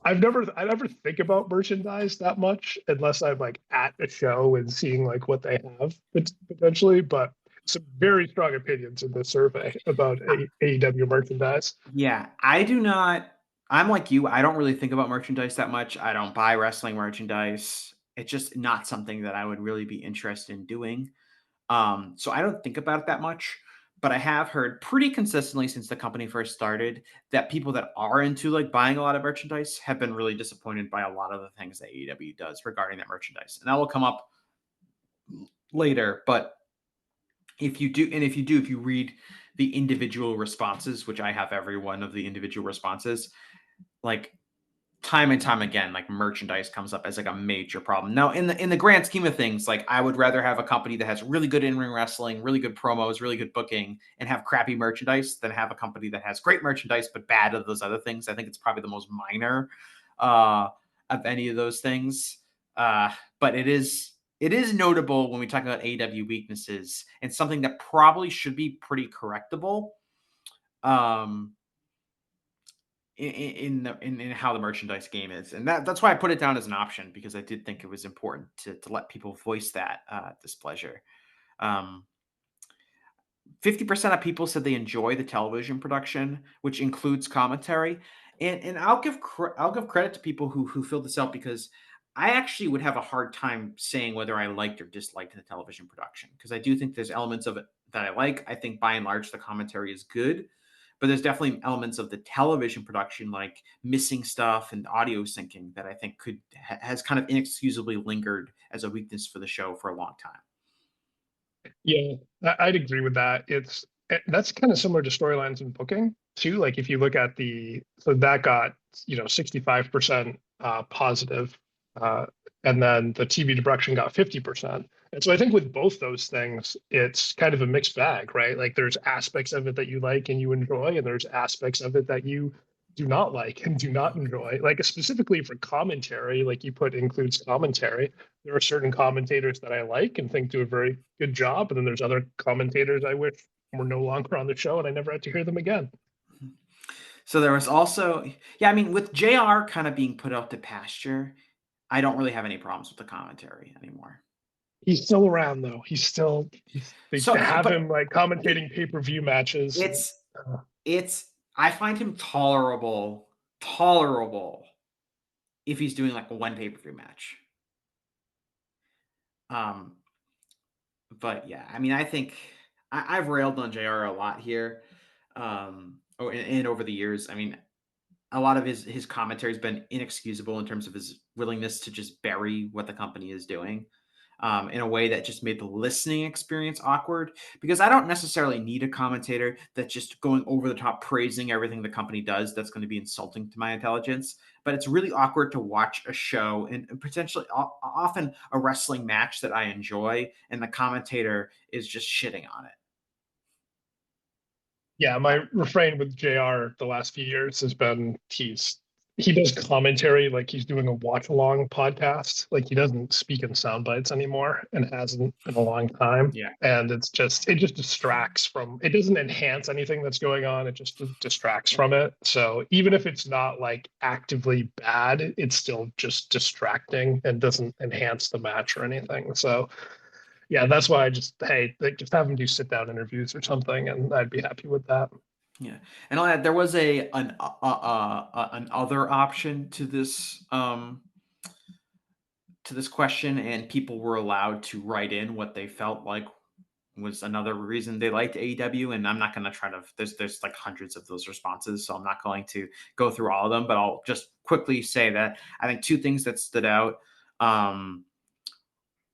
I never think about merchandise that much unless I'm at a show and seeing what they have potentially, but some very strong opinions in this survey about AEW merchandise. Yeah, I do not. I'm like you. I don't really think about merchandise that much. I don't buy wrestling merchandise. It's just not something that I would really be interested in doing. So I don't think about it that much. But I have heard pretty consistently since the company first started that people that are into buying a lot of merchandise have been really disappointed by a lot of the things that AEW does regarding that merchandise. And that will come up later. But if you read the individual responses, which I have every one of the individual responses, time and time again, merchandise comes up as a major problem. Now, in the grand scheme of things, I would rather have a company that has really good in-ring wrestling, really good promos, really good booking, and have crappy merchandise than have a company that has great merchandise but bad at those other things. I think it's probably the most minor of any of those things. But it is notable when we talk about AEW weaknesses, and something that probably should be pretty correctable. In how the merchandise game is, and that's why I put it down as an option, because I did think it was important to let people voice that displeasure. 50% of people said they enjoy the television production, which includes commentary. And I'll give credit to people who filled this out, because I actually would have a hard time saying whether I liked or disliked the television production, because I do think there's elements of it that I like. I think by and large the commentary is good, but there's definitely elements of the television production, like missing stuff and audio syncing, that I think has kind of inexcusably lingered as a weakness for the show for a long time. Yeah, I'd agree with that. That's kind of similar to storylines and booking too. Like if you look at so that got 65% positive, uh, and then the TV production got 50%. And so I think with both those things, it's kind of a mixed bag, right? Like there's aspects of it that you like and you enjoy, and there's aspects of it that you do not like and do not enjoy. Like specifically for commentary, like you put includes commentary. There are certain commentators that I like and think do a very good job, and then there's other commentators I wish were no longer on the show and I never had to hear them again. So there was also, yeah, I mean, with JR kind of being put out to pasture, I don't really have any problems with the commentary anymore. He's still around though. They So, have but him like commentating pay-per-view matches. it's I find him tolerable if he's doing like a one pay-per-view match. But yeah, I mean, I think I've railed on JR a lot here. And over the years, I mean, a lot of his commentary has been inexcusable in terms of his willingness to just bury what the company is doing, in a way that just made the listening experience awkward. Because I don't necessarily need a commentator that's just going over the top praising everything the company does. That's going to be insulting to my intelligence. But it's really awkward to watch a show and potentially often a wrestling match that I enjoy, and the commentator is just shitting on it. Yeah, my refrain with JR the last few years has been he does commentary like he's doing a watch along podcast. Like he doesn't speak in sound bites anymore and hasn't in a long time. Yeah. And it just distracts from, it doesn't enhance anything that's going on. It just distracts from it. So even if it's not like actively bad, it's still just distracting and doesn't enhance the match or anything. So yeah, that's why just have him do sit down interviews or something, and I'd be happy with that. Yeah, and I'll add, there was an other option to this question, and people were allowed to write in what they felt like was another reason they liked AEW. And I'm not going to try to. There's like hundreds of those responses, so I'm not going to go through all of them. But I'll just quickly say that I think two things that stood out.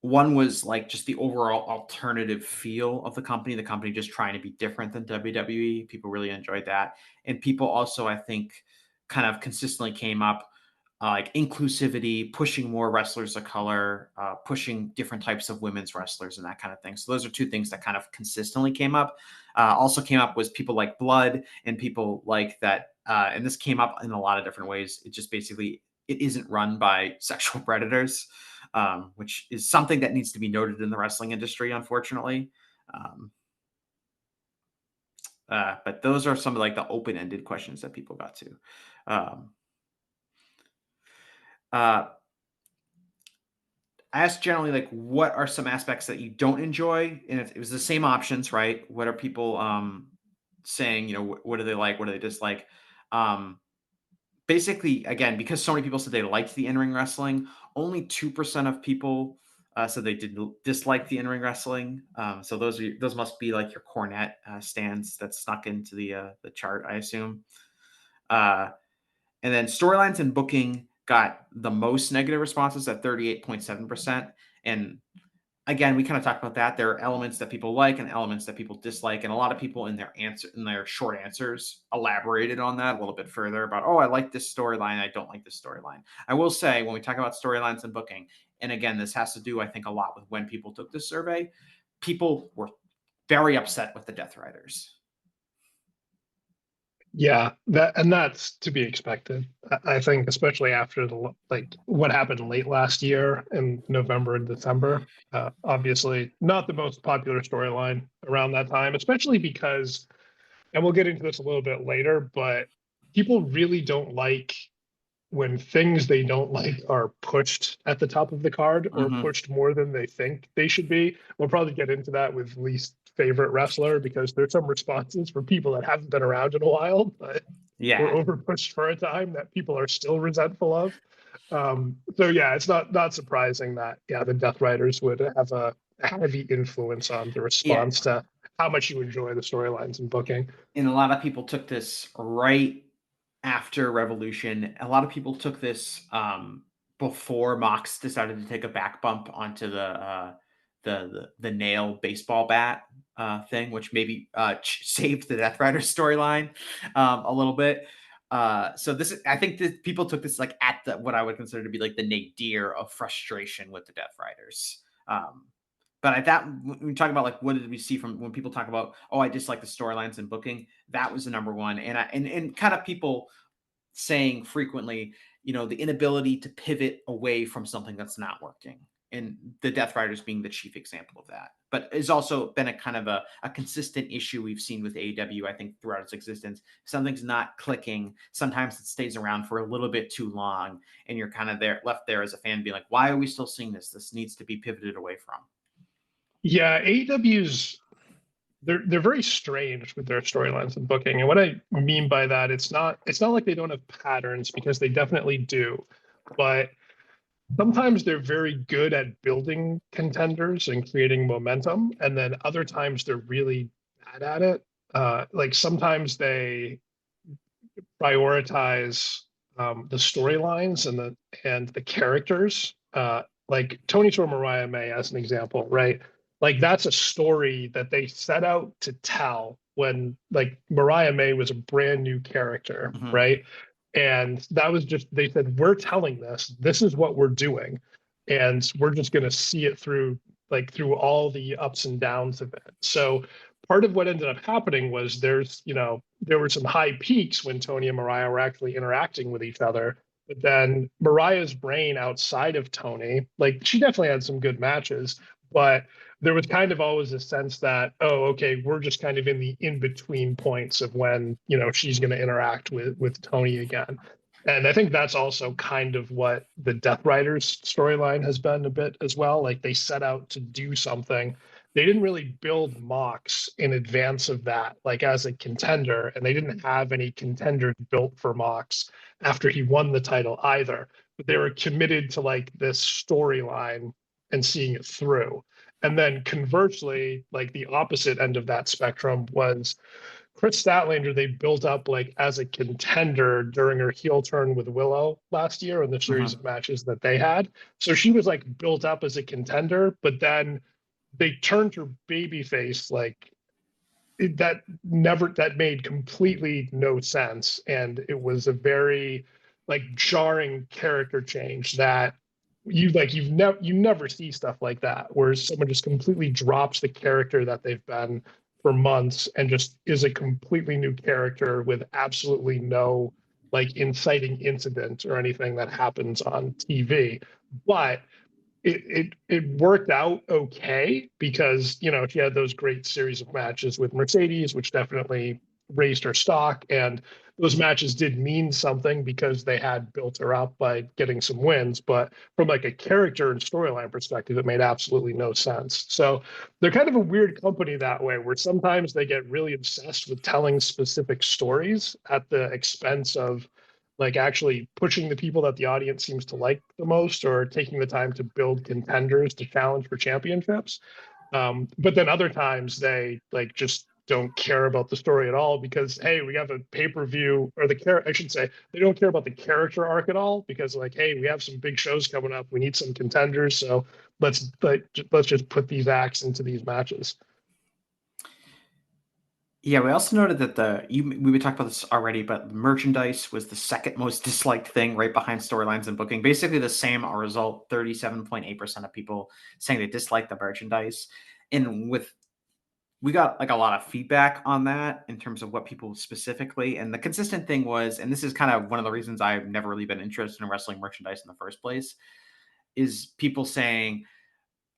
One was like just the overall alternative feel of the company just trying to be different than WWE. People really enjoyed that. And people also, I think, kind of consistently came up like inclusivity, pushing more wrestlers of color, pushing different types of women's wrestlers and that kind of thing. So those are two things that kind of consistently came up. Also came up was people like blood and people like that. And this came up in a lot of different ways. It just basically, it isn't run by sexual predators. Which is something that needs to be noted in the wrestling industry, unfortunately. But those are some of like the open-ended questions that people got to. I asked generally, like, what are some aspects that you don't enjoy? And it was the same options, right? What are people saying? What do they like? What do they dislike? Basically, again, because so many people said they liked the in-ring wrestling, only 2% of people said they did dislike the in-ring wrestling. So those must be like your Cornette stands that snuck into the chart, I assume. And then storylines and booking got the most negative responses at 38.7%. And again, we kind of talked about that. There are elements that people like and elements that people dislike, and a lot of people in their short answers elaborated on that a little bit further about, oh, I like this storyline, I don't like this storyline. I will say, when we talk about storylines and booking, and again, this has to do, I think, a lot with when people took this survey, people were very upset with the Death Riders. Yeah, that's to be expected. I think, especially after what happened late last year in November and December. Obviously, not the most popular storyline around that time, especially because, and we'll get into this a little bit later, but people really don't like when things they don't like are pushed at the top of the card or pushed more than they think they should be. We'll probably get into that with least favorite wrestler, because there's some responses from people that haven't been around in a while, but were overpushed for a time that people are still resentful of. So yeah, it's not surprising that the Death Riders would have a heavy influence on the response to how much you enjoy the storylines and booking. And a lot of people took this right after Revolution. A lot of people took this before Mox decided to take a back bump onto the nail baseball bat thing, which maybe saved the Death Riders storyline a little bit. So I think that people took this like at what I would consider to be like the nadir of frustration with the Death Riders. But I thought when we talk about like what did we see from when people talk about, I dislike the storylines and booking, that was the number one. And kind of people saying frequently, the inability to pivot away from something that's not working. And the Death Riders being the chief example of that. But it's also been a kind of a consistent issue we've seen with AEW, I think, throughout its existence. Something's not clicking. Sometimes it stays around for a little bit too long. And you're kind of left there as a fan being like, why are we still seeing this? This needs to be pivoted away from. Yeah, AEW's they're very strange with their storylines and booking. And what I mean by that, it's not like they don't have patterns, because they definitely do. But sometimes they're very good at building contenders and creating momentum, and then other times they're really bad at it. Like sometimes they prioritize the storylines and the characters. Like Tony Storm Mariah May as an example, right? Like that's a story that they set out to tell when like Mariah May was a brand new character, right? And that was just, they said, we're telling this is what we're doing. And we're just going to see it through all the ups and downs of it. So part of what ended up happening was there were some high peaks when Tony and Mariah were actually interacting with each other. But then Mariah's brain outside of Tony, like she definitely had some good matches, but there was kind of always a sense that, okay, we're just kind of in the in-between points of when, she's going to interact with Tony again. And I think that's also kind of what the Death Riders storyline has been a bit as well. Like they set out to do something. They didn't really build Mox in advance of that, like as a contender, and they didn't have any contenders built for Mox after he won the title either. But they were committed to like this storyline and seeing it through. And then conversely, like the opposite end of that spectrum was Chris Statlander. They built up like as a contender during her heel turn with Willow last year in the series of matches that they had. So she was like built up as a contender, but then they turned her babyface like that made completely no sense. And it was a very like jarring character change that you never see stuff like that where someone just completely drops the character that they've been for months and just is a completely new character with absolutely no like inciting incident or anything that happens on TV. But it worked out okay because she had those great series of matches with Mercedes, which definitely raised her stock, and those matches did mean something because they had built her up by getting some wins. But from like a character and storyline perspective, it made absolutely no sense. So they're kind of a weird company that way, where sometimes they get really obsessed with telling specific stories at the expense of like actually pushing the people that the audience seems to like the most, or taking the time to build contenders to challenge for championships. But then other times they like just don't care about the story at all because, hey, we have a pay-per-view, or I should say they don't care about the character arc at all because like, hey, we have some big shows coming up. We need some contenders. So let's just put these acts into these matches. Yeah, we also noted that we talked about this already, but merchandise was the second most disliked thing right behind storylines and booking. Basically the same result, 37.8% of people saying they dislike the merchandise. And we got like a lot of feedback on that in terms of what people specifically, and the consistent thing was, and this is kind of one of the reasons I've never really been interested in wrestling merchandise in the first place, is people saying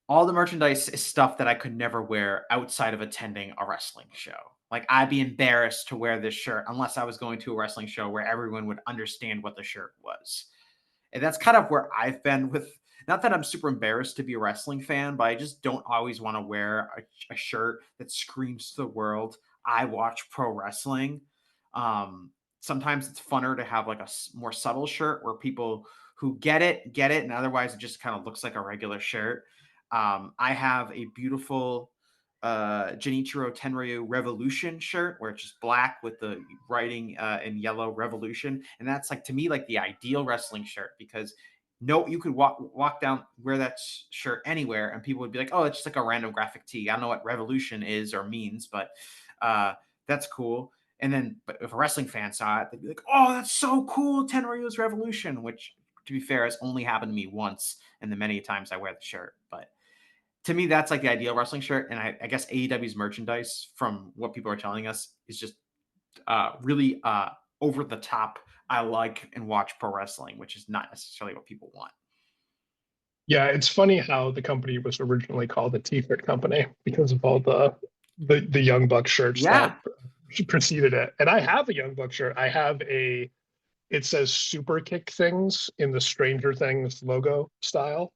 all the merchandise is stuff that I could never wear outside of attending a wrestling show. Like I'd be embarrassed to wear this shirt unless I was going to a wrestling show where everyone would understand what the shirt was. And that's kind of where I've been with not that I'm super embarrassed to be a wrestling fan, but I just don't always want to wear a shirt that screams to the world, I watch pro wrestling. Sometimes it's funner to have like a more subtle shirt where people who get it, and otherwise it just kind of looks like a regular shirt. I have a beautiful Genichiro Tenryu Revolution shirt where it's just black with the writing in yellow Revolution. And that's like, to me, like the ideal wrestling shirt, because no, you could walk down, wear that shirt anywhere and people would be like, oh, it's just like a random graphic tee. I don't know what Revolution is or means, but that's cool. And then, but if a wrestling fan saw it, they'd be like, oh, that's so cool, Tenryu's Revolution, which, to be fair, has only happened to me once in the many times I wear the shirt. But to me, that's like the ideal wrestling shirt. And I guess AEW's merchandise, from what people are telling us, is just really over the top. I like and watch pro wrestling, which is not necessarily what people want. Yeah, it's funny how the company was originally called the T-shirt company because of all the Young Buck shirts that preceded it. And I have a Young Buck shirt. I have it says Super Kick Things in the Stranger Things logo style.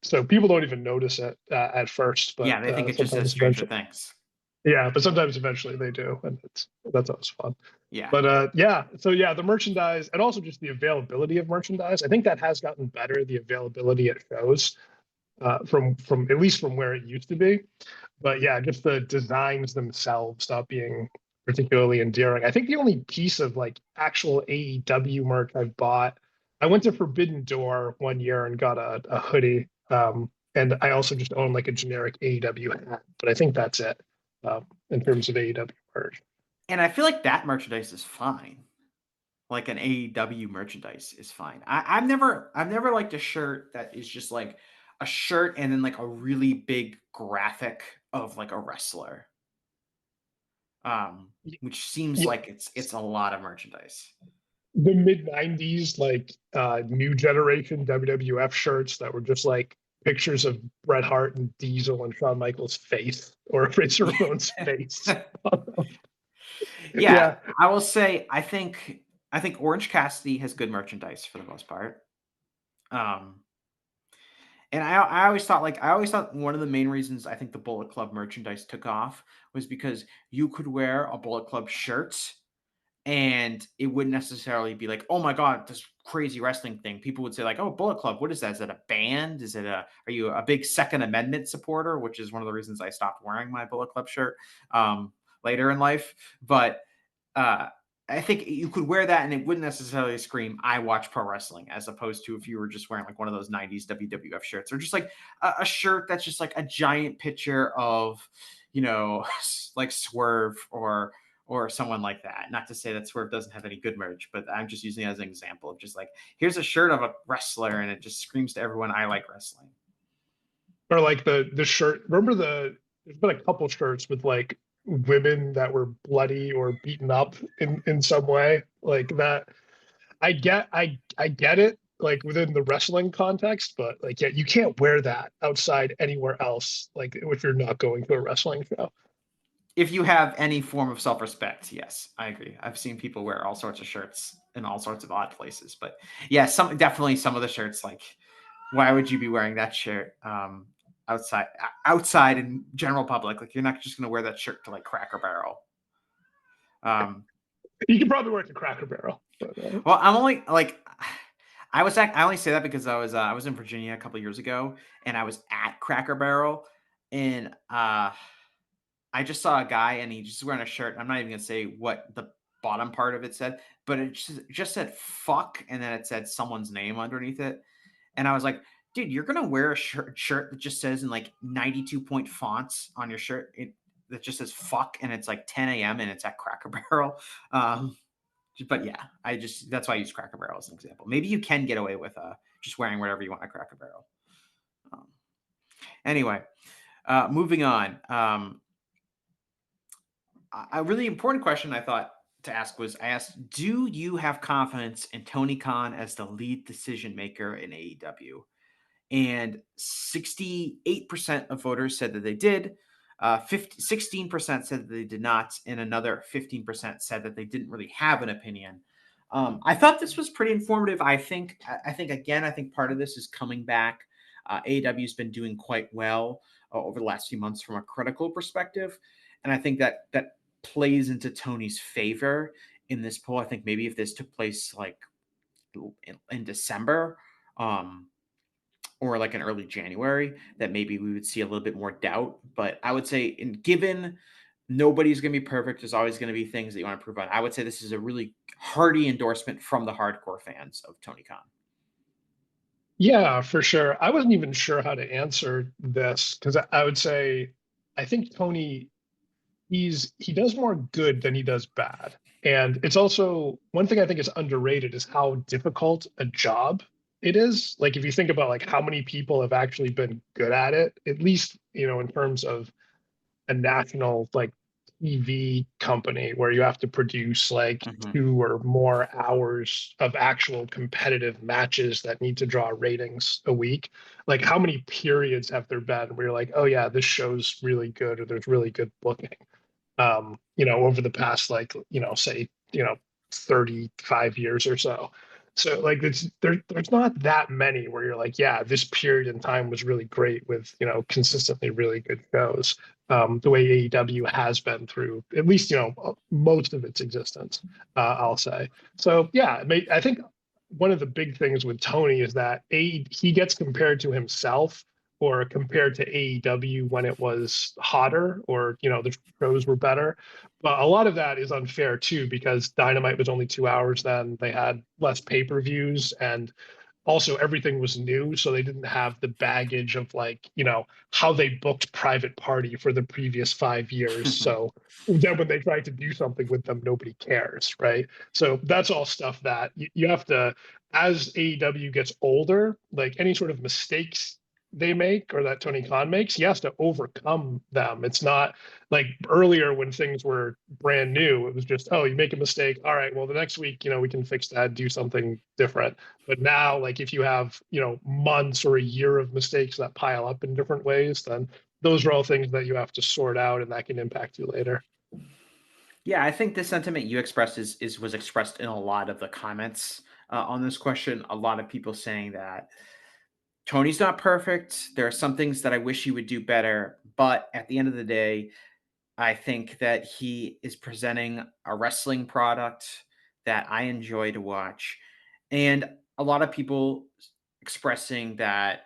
So people don't even notice it at first, but yeah, they think it just says Stranger Things. Yeah, but sometimes eventually they do, and that's always fun. Yeah. But the merchandise, and also just the availability of merchandise, I think that has gotten better. The availability at shows, from at least from where it used to be. But yeah, just the designs themselves stop being particularly endearing. I think the only piece of like actual AEW merch I've bought, I went to Forbidden Door one year and got a hoodie. And I also just own like a generic AEW hat, but I think that's it in terms of AEW merch. And I feel like that merchandise is fine. Like an AEW merchandise is fine. I've never liked a shirt that is just like a shirt and then like a really big graphic of like a wrestler. Which seems like it's a lot of merchandise. The mid-90s, like new generation WWF shirts that were just like pictures of Bret Hart and Diesel and Shawn Michaels' face, or Razor Ramon's face. Yeah, I will say I think Orange Cassidy has good merchandise for the most part. And I always thought one of the main reasons I think the Bullet Club merchandise took off was because you could wear a Bullet Club shirt and it wouldn't necessarily be like, oh my God, this crazy wrestling thing. People would say like, oh, Bullet Club, what is that? Is that a band? Are you a big Second Amendment supporter? Which is one of the reasons I stopped wearing my Bullet Club shirt later in life. But I think you could wear that and it wouldn't necessarily scream, I watch pro wrestling, as opposed to if you were just wearing like one of those 90s WWF shirts, or just like a shirt that's just like a giant picture of, like Swerve or someone like that. Not to say that Swerve doesn't have any good merch, but I'm just using it as an example of just like, here's a shirt of a wrestler and it just screams to everyone, I like wrestling. Or like the shirt, remember there's been a couple shirts with like women that were bloody or beaten up in some way like that. I get it, like within the wrestling context, but like, yeah, you can't wear that outside anywhere else, like if you're not going to a wrestling show. If you have any form of self-respect, yes, I agree. I've seen people wear all sorts of shirts in all sorts of odd places, but yeah, some of the shirts, like, why would you be wearing that shirt outside in general public? Like, you're not just going to wear that shirt to like Cracker Barrel. You can probably wear it to Cracker Barrel. But, well, I'm only like, I only say that because I was in Virginia a couple of years ago and I was at Cracker Barrel and I just saw a guy and he just wearing a shirt. I'm not even gonna say what the bottom part of it said, but it just said fuck, and then it said someone's name underneath it. And I was like, dude, you're gonna wear a shirt that just says in like 92-point fonts on your shirt that just says fuck, and it's like 10 a.m. and it's at Cracker Barrel. But yeah, that's why I use Cracker Barrel as an example. Maybe you can get away with just wearing whatever you want at Cracker Barrel. Anyway, moving on. A really important question I thought to ask was, I asked, do you have confidence in Tony Khan as the lead decision maker in AEW? And 68% of voters said that they did. 16% said that they did not, and another 15% said that they didn't really have an opinion. I thought this was pretty informative. I think part of this is coming back. AEW's been doing quite well over the last few months from a critical perspective, and I think that plays into Tony's favor in this poll. I think maybe if this took place like in December, or like in early January, that maybe we would see a little bit more doubt. But I would say, given nobody's going to be perfect, there's always going to be things that you want to prove on. I would say this is a really hearty endorsement from the hardcore fans of Tony Khan. Yeah, for sure. I wasn't even sure how to answer this because I would say I think Tony he does more good than he does bad. And it's also one thing I think is underrated is how difficult a job it is. Like if you think about like how many people have actually been good at it, at least, in terms of a national like TV company where you have to produce like 2 or more hours of actual competitive matches that need to draw ratings a week. Like how many periods have there been where you're like, oh yeah, this show's really good or there's really good booking? Over the past say 35 years or so. So like there's not that many where you're like, yeah, this period in time was really great with consistently really good shows. The way AEW has been through at least most of its existence, I'll say. So yeah, I think one of the big things with Tony is that he gets compared to himself or compared to AEW when it was hotter or the shows were better. But a lot of that is unfair too because Dynamite was only 2 hours then. They had less pay-per-views and also everything was new, so they didn't have the baggage of like how they booked Private Party for the previous 5 years. So then when they try to do something with them, nobody cares, right? So that's all stuff that you have to, as AEW gets older, like any sort of mistakes they make or that Tony Khan makes, he has to overcome them. It's not like earlier when things were brand new, it was just, oh, you make a mistake. All right, well, the next week, we can fix that, do something different. But now, like if you have, months or a year of mistakes that pile up in different ways, then those are all things that you have to sort out and that can impact you later. Yeah, I think the sentiment you expressed was expressed in a lot of the comments on this question. A lot of people saying that Tony's not perfect. There are some things that I wish he would do better, but at the end of the day, I think that he is presenting a wrestling product that I enjoy to watch. And a lot of people expressing that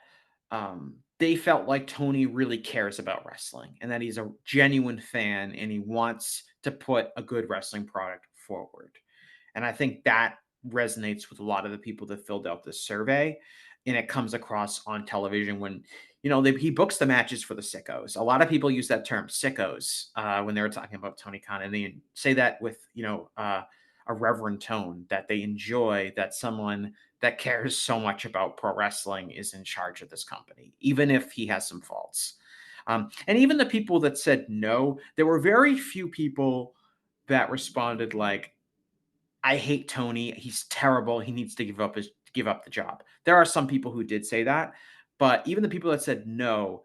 they felt like Tony really cares about wrestling and that he's a genuine fan and he wants to put a good wrestling product forward. And I think that resonates with a lot of the people that filled out this survey. And it comes across on television when, he books the matches for the sickos. A lot of people use that term sickos when they were talking about Tony Khan. And they say that with, a reverent tone that they enjoy that someone that cares so much about pro wrestling is in charge of this company, even if he has some faults. And even the people that said no, there were very few people that responded like, I hate Tony. He's terrible. He needs to give up the job. There are some people who did say that, but even the people that said no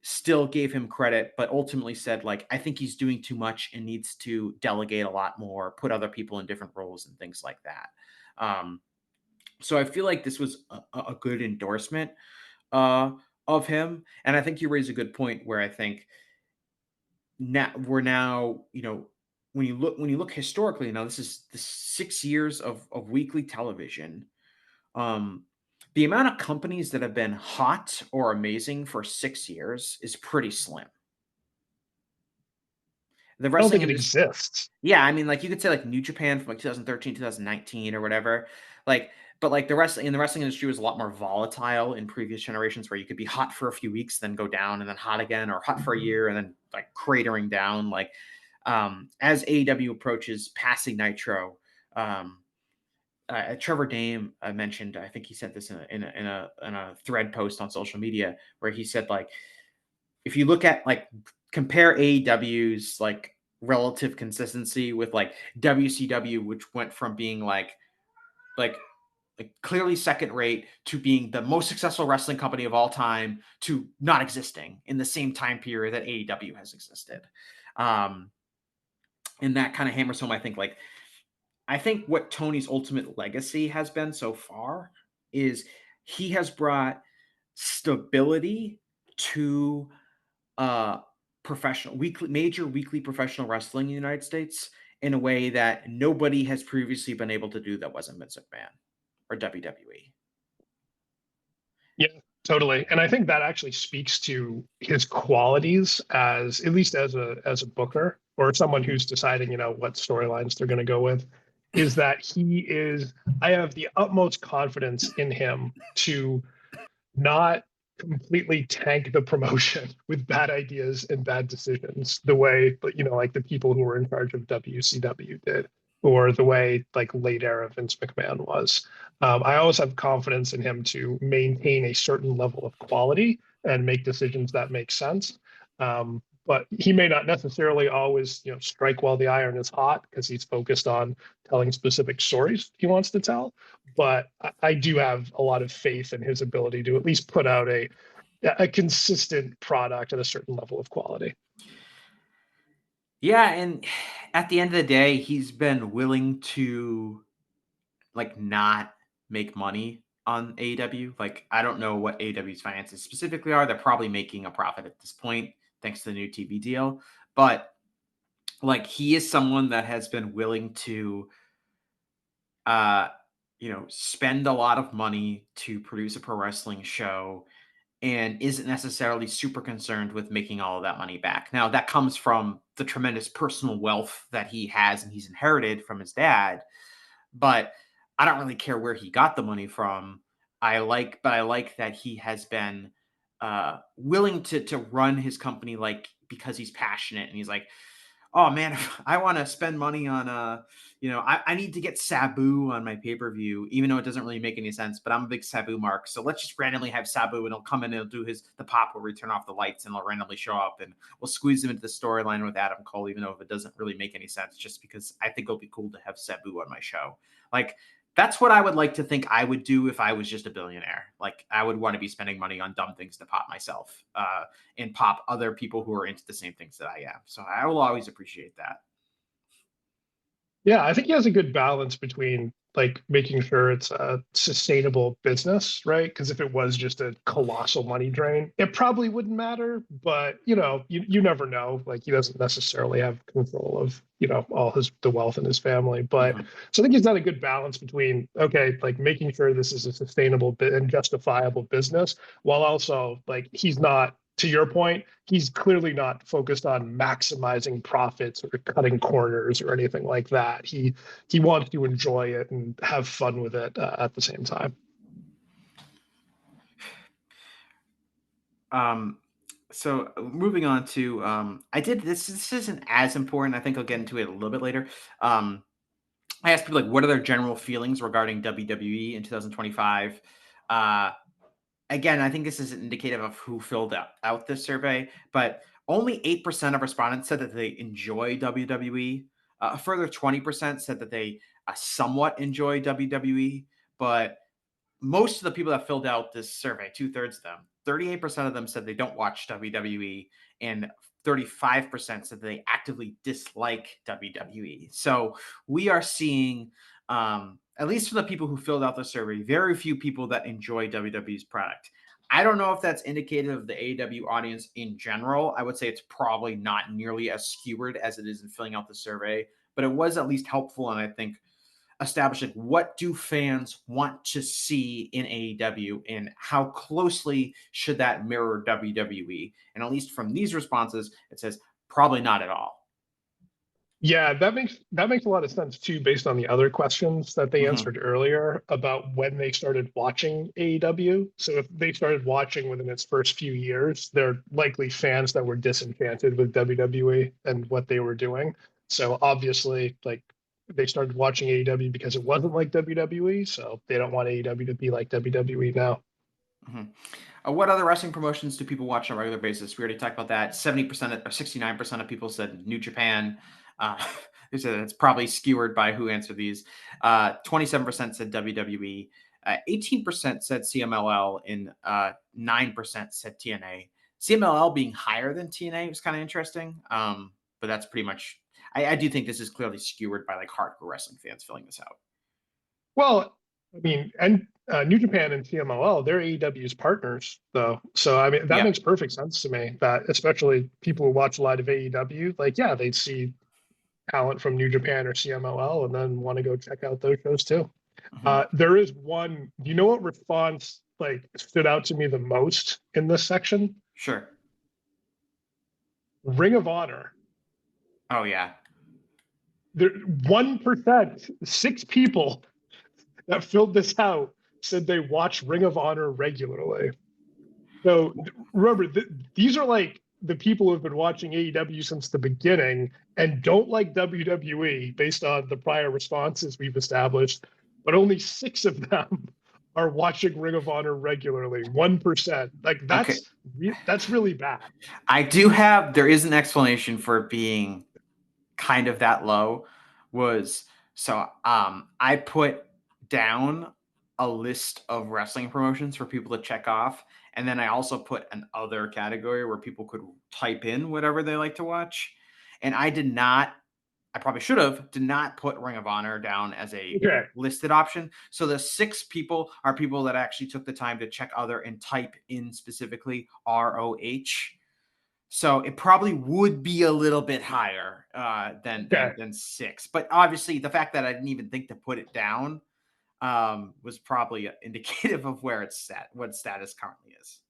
still gave him credit, but ultimately said like, I think he's doing too much and needs to delegate a lot more, put other people in different roles and things like that. So I feel like this was a good endorsement of him. And I think you raise a good point where I think we're now, when you look historically, now this is the 6 years of weekly television. The amount of companies that have been hot or amazing for 6 years is pretty slim. The I don't wrestling think it industry, exists. yeah, I mean, like you could say like New Japan from like 2013, 2019 or whatever. Like, but like the wrestling industry was a lot more volatile in previous generations where you could be hot for a few weeks, then go down and then hot again, or hot for a year and then like cratering down. Like as AEW approaches passing Nitro, Trevor Dame mentioned, I think he said this in a thread post on social media where he said like, if you look at like compare AEW's like relative consistency with like WCW, which went from being like clearly second rate to being the most successful wrestling company of all time to not existing in the same time period that AEW has existed. And that kind of hammers home, I think, like I think what Tony's ultimate legacy has been so far is he has brought stability to uh major weekly professional wrestling in the United States in a way that nobody has previously been able to do that wasn't Vince McMahon or WWE. Yeah, totally. And I think that actually speaks to his qualities as at least as a booker or someone who's deciding, what storylines they're going to go with, is that I have the utmost confidence in him to not completely tank the promotion with bad ideas and bad decisions the way, like the people who were in charge of WCW did, or the way like late era Vince McMahon was. I always have confidence in him to maintain a certain level of quality and make decisions that make sense. But he may not necessarily always, strike while the iron is hot because he's focused on telling specific stories he wants to tell. But I do have a lot of faith in his ability to at least put out a consistent product at a certain level of quality. Yeah, and at the end of the day, he's been willing to like not make money on AEW. Like, I don't know what AEW's finances specifically are. They're probably making a profit at this point thanks to the new TV deal. But like, he is someone that has been willing to spend a lot of money to produce a pro wrestling show and isn't necessarily super concerned with making all of that money back. Now, that comes from the tremendous personal wealth that he has and he's inherited from his dad. But I don't really care where he got the money from. I like that he has been willing to run his company like because he's passionate and he's like, oh man, I want to spend money on I need to get Sabu on my pay-per-view, even though it doesn't really make any sense, but I'm a big Sabu mark. So let's just randomly have Sabu and he'll come in and he'll do the pop where we turn off the lights and he'll randomly show up and we'll squeeze him into the storyline with Adam Cole, even though it doesn't really make any sense, just because I think it'll be cool to have Sabu on my show. Like, that's what I would like to think I would do if I was just a billionaire. Like, I would want to be spending money on dumb things to pop myself and pop other people who are into the same things that I am. So I will always appreciate that. Yeah, I think he has a good balance between like making sure it's a sustainable business, right? Because if it was just a colossal money drain, it probably wouldn't matter. But you never know. Like he doesn't necessarily have control of all the wealth in his family. But so I think he's done a good balance between like making sure this is a sustainable and justifiable business, while also like he's not, to your point, he's clearly not focused on maximizing profits or cutting corners or anything like that. He wants to enjoy it and have fun with it at the same time. So moving on to I did this. This isn't as important. I think I'll get into it a little bit later. I asked people like, what are their general feelings regarding WWE in 2025? Again, I think this is indicative of who filled out this survey, but only 8% of respondents said that they enjoy WWE. A further 20% said that they somewhat enjoy WWE, but most of the people that filled out this survey, 2/3 of them, 38% of them said they don't watch WWE, and 35% said they actively dislike WWE. So we are seeing, at least for the people who filled out the survey, very few people that enjoy WWE's product. I don't know if that's indicative of the AEW audience in general. I would say it's probably not nearly as skewered as it is in filling out the survey, but it was at least helpful, and I think establishing what do fans want to see in AEW and how closely should that mirror WWE. And at least from these responses, it says probably not at all. Yeah, that makes a lot of sense too, based on the other questions that they answered earlier about when they started watching AEW. So if they started watching within its first few years, they're likely fans that were disenchanted with WWE and what they were doing. So obviously, like they started watching AEW because it wasn't like WWE, so they don't want AEW to be like WWE now. What other wrestling promotions do people watch on a regular basis? We already talked about that. 70% or 69% of people said New Japan. They said it's probably skewered by who answered these. 27% said WWE. 18% said CMLL, and 9% said TNA. CMLL being higher than TNA was kind of interesting, but that's pretty much. I do think this is clearly skewered by like hardcore wrestling fans filling this out. Well, I mean, and New Japan and CMLL, they're AEW's partners, though. So, I mean, that Yeah. makes perfect sense to me that especially people who watch a lot of AEW, like, yeah, they'd see talent from New Japan or CMLL and then want to go check out those shows too. There is one, do you know what response like stood out to me the most in this section? Sure. Ring of Honor. Oh yeah. There 1%, 6 people that filled this out said they watch Ring of Honor regularly. So remember, these are like the people who have been watching AEW since the beginning and don't like WWE based on the prior responses we've established, but only 6 of them are watching Ring of Honor regularly. 1%. Like that's really bad. There is an explanation for it being kind of that low. I put down a list of wrestling promotions for people to check off. And then I also put an other category where people could type in whatever they like to watch. And I probably should have, did not put Ring of Honor down as a listed option. So the 6 people are people that actually took the time to check other and type in specifically ROH. So it probably would be a little bit higher than 6. But obviously the fact that I didn't even think to put it down was probably indicative of where it's at, what status currently is.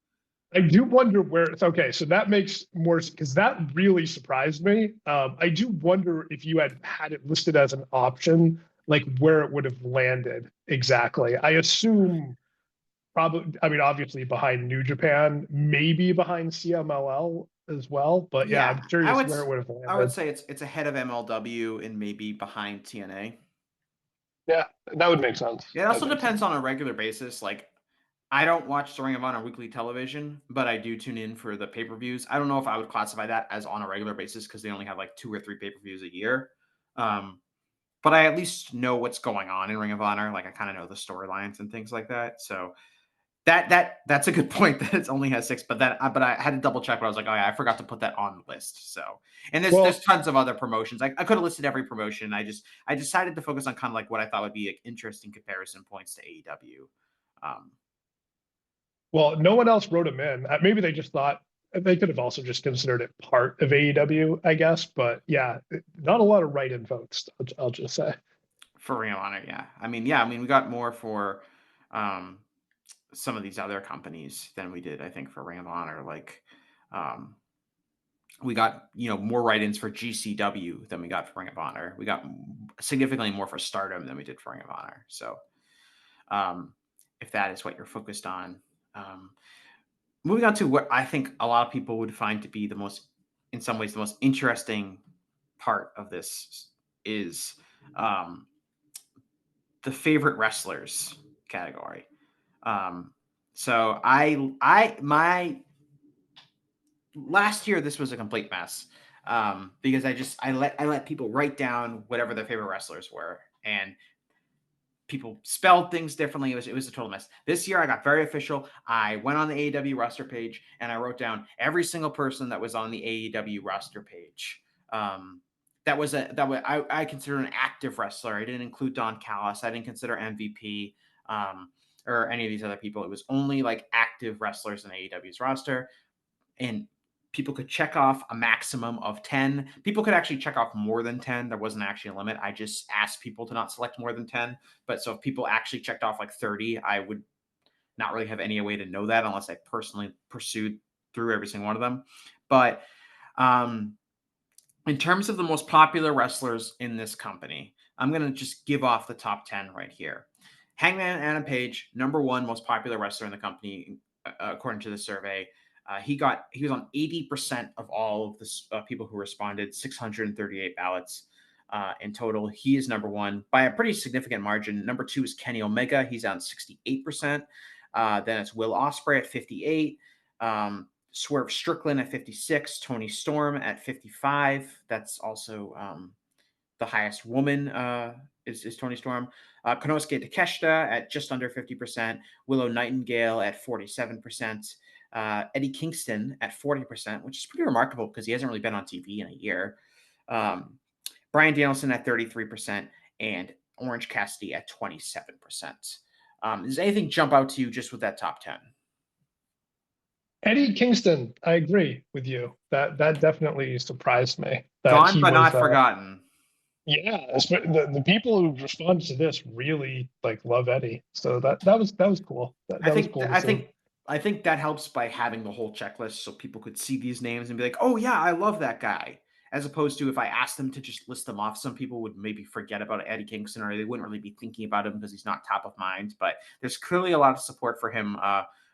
I do wonder where it's okay. So that makes more, because that really surprised me. I do wonder if you had it listed as an option, like where it would have landed exactly. I assume probably, I mean, obviously behind New Japan, maybe behind CMLL as well. But yeah, I'm curious where it would have landed. I would say it's ahead of MLW and maybe behind TNA. Yeah, that would make sense. It also depends on a regular basis. Like, I don't watch the Ring of Honor weekly television, but I do tune in for the pay-per-views. I don't know if I would classify that as on a regular basis because they only have like 2 or 3 pay-per-views a year. But I at least know what's going on in Ring of Honor. Like I kind of know the storylines and things like that. So that's a good point that it only has 6. But I had to double check. But I was like, oh yeah, I forgot to put that on the list. So there's tons of other promotions. I could have listed every promotion. I decided to focus on kind of like what I thought would be like interesting comparison points to AEW. Well, no one else wrote them in. Maybe they just thought they could have also just considered it part of AEW, I guess. But yeah, not a lot of write-in votes, I'll just say. For Ring of Honor, yeah. I mean, we got more for some of these other companies than we did, I think, for Ring of Honor. Like, we got, more write-ins for GCW than we got for Ring of Honor. We got significantly more for Stardom than we did for Ring of Honor. So, if that is what you're focused on. Moving on to what I think a lot of people would find to be in some ways, the most interesting part of this is the favorite wrestlers category. So my last year, this was a complete mess because I let people write down whatever their favorite wrestlers were, and people spelled things differently. It was a total mess. This year, I got very official. I went on the AEW roster page and I wrote down every single person that was on the AEW roster page. I consider an active wrestler. I didn't include Don Callis. I didn't consider MVP or any of these other people. It was only like active wrestlers in AEW's roster, and people could check off a maximum of 10. People could actually check off more than 10. There wasn't actually a limit. I just asked people to not select more than 10. But so if people actually checked off like 30, I would not really have any way to know that unless I personally pursued through every single one of them. But in terms of the most popular wrestlers in this company, I'm going to just give off the top 10 right here. Hangman Adam Page, number 1 most popular wrestler in the company, according to the survey. He was on 80% of all of the people who responded, 638 ballots in total. He is number 1 by a pretty significant margin. Number 2 is Kenny Omega. He's on 68%. Then it's Will Ospreay at 58. Swerve Strickland at 56. Toni Storm at 55. That's also the highest woman is Toni Storm. Konosuke Takeshita at just under 50%. Willow Nightingale at 47%. Eddie Kingston at 40%, which is pretty remarkable because he hasn't really been on TV in a year. Bryan Danielson at 33%, and Orange Cassidy at 27%. Does anything jump out to you just with that top 10? Eddie Kingston, I agree with you. That definitely surprised me that Gone he but was. not forgotten. Yeah, the people who responded to this really like love Eddie, so that was cool. That was cool to see. I think that helps by having the whole checklist, so people could see these names and be like, "Oh yeah, I love that guy." As opposed to if I asked them to just list them off, some people would maybe forget about Eddie Kingston, or they wouldn't really be thinking about him because he's not top of mind. But there's clearly a lot of support for him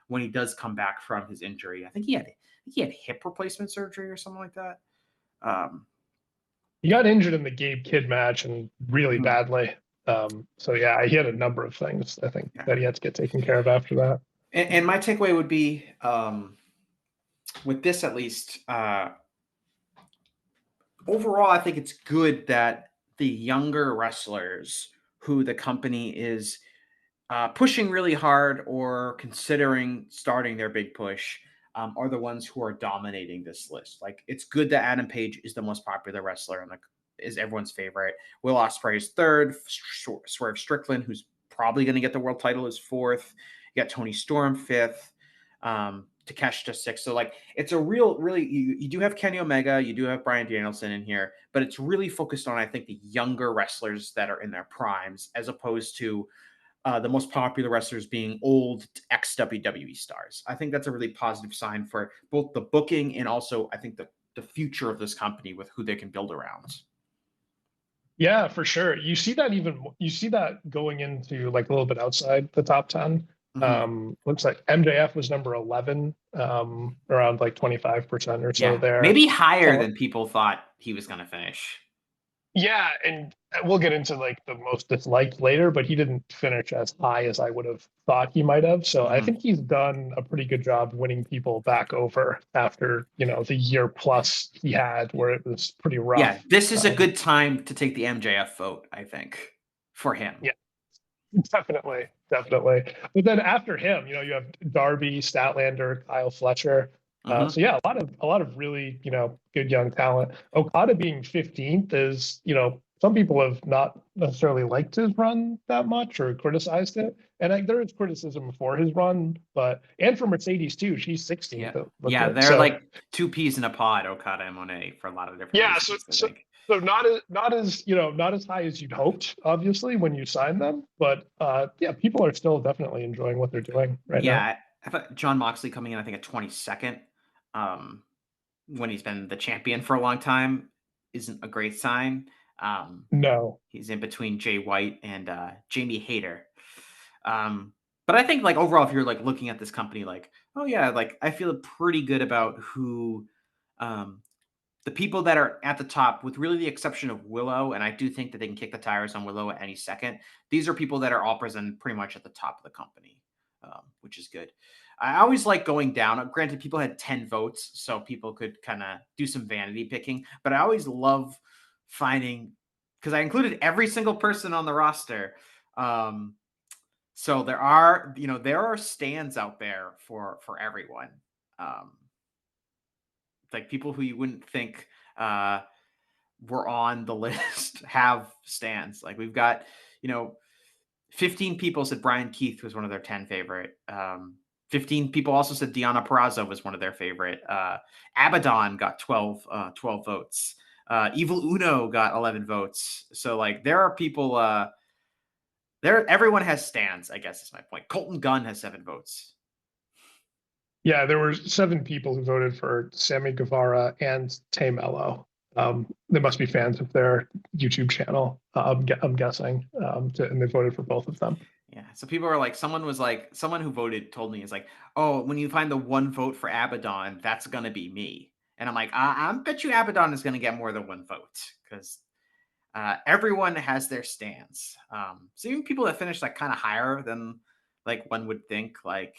when he does come back from his injury. I think he had hip replacement surgery or something like that. He got injured in the Gabe Kidd match and really badly. So yeah, he had a number of things I think that he had to get taken care of after that. And my takeaway would be, with this at least, overall, I think it's good that the younger wrestlers who the company is pushing really hard or considering starting their big push are the ones who are dominating this list. Like, it's good that Adam Page is the most popular wrestler and is everyone's favorite. Will Ospreay is third. Swerve Strickland, who's probably going to get the world title, is fourth. You got Tony Storm fifth. Takeshita sixth. So like, it's a really, you do have Kenny Omega, you do have Bryan Danielson in here, but it's really focused on, I think, the younger wrestlers that are in their primes, as opposed to the most popular wrestlers being old ex-WWE stars. I think that's a really positive sign for both the booking and also, I think, the future of this company with who they can build around. Yeah, for sure. You see that going into like a little bit outside the top 10. Looks like MJF was number 11, around like 25% or so there. Maybe higher than people thought he was going to finish. Yeah, and we'll get into like the most disliked later, but he didn't finish as high as I would have thought he might have. So I think he's done a pretty good job winning people back over after, the year plus he had where it was pretty rough. Yeah, this is a good time to take the MJF vote, I think, for him. Yeah, definitely. But then after him, you have Darby, Statlander, Kyle Fletcher. So yeah, a lot of really, good young talent. Okada being 15th is, some people have not necessarily liked his run that much or criticized it. And there is criticism for his run, and for Mercedes too. She's 16th. Yeah, they're like two peas in a pod, Okada and Monet, for a lot of different reasons, so not as high as you'd hoped, obviously, when you sign them. But yeah, people are still definitely enjoying what they're doing right now. Yeah, I thought John Moxley coming in, I think, at 22nd, when he's been the champion for a long time, isn't a great sign. No, he's in between Jay White and Jamie Hayter. But I think, like, overall, if you're like looking at this company, like, oh yeah, like, I feel pretty good about who the people that are at the top, with really the exception of Willow, and I do think that they can kick the tires on Willow at any second. These are people that are all presented pretty much at the top of the company, which is good. I always like going down. Granted, people had 10 votes, so people could kind of do some vanity picking, but I always love finding, because I included every single person on the roster. So there are stands out there for everyone. Like, people who you wouldn't think were on the list have stands. Like, we've got, 15 people said Brian Keith was one of their 10 favorite. 15 people also said Deonna Purrazzo was one of their favorite. Abaddon got 12 votes. Evil Uno got 11 votes. So like, there are people everyone has stands, I guess is my point. Colton Gunn has 7 votes. Yeah, there were 7 people who voted for Sammy Guevara and Tay Mello. They must be fans of their YouTube channel, I'm guessing, and they voted for both of them. Yeah, so people are like, someone who voted told me, is like, oh, when you find the one vote for Abaddon, that's going to be me. And I'm like, I bet you Abaddon is going to get more than 1 vote, because everyone has their stands. So even people that finished like kind of higher than like one would think, like,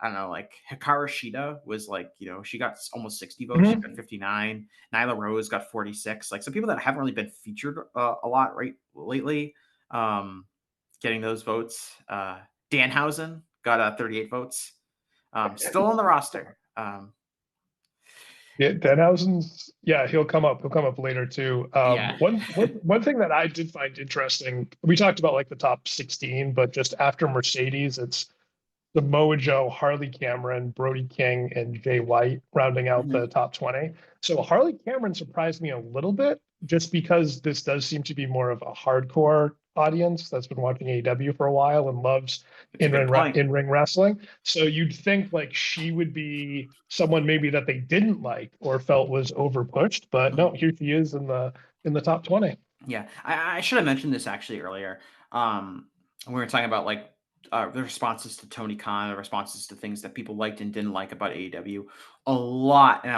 I don't know, like Hikaru Shida was like, she got almost 60 votes. She got 59. Nyla Rose got 46. Like, some people that haven't really been featured a lot lately, getting those votes. Danhausen got 38 votes. Still on the roster. Yeah, Danhausen's, yeah, he'll come up. He'll come up later too. Yeah. One thing that I did find interesting, we talked about like the top 16, but just after Mercedes, it's Samoa Joe, Harley Cameron, Brody King, and Jay White rounding out Mhm. the top 20. So Harley Cameron surprised me a little bit just because this does seem to be more of a hardcore audience that's been watching AEW for a while and loves It's a good point. in-ring wrestling. So you'd think like she would be someone maybe that they didn't like or felt was over pushed, but no, here she is in the top 20. Yeah, I should have mentioned this actually earlier. We were talking about like the responses to Tony Khan, the responses to things that people liked and didn't like about AEW. A lot, and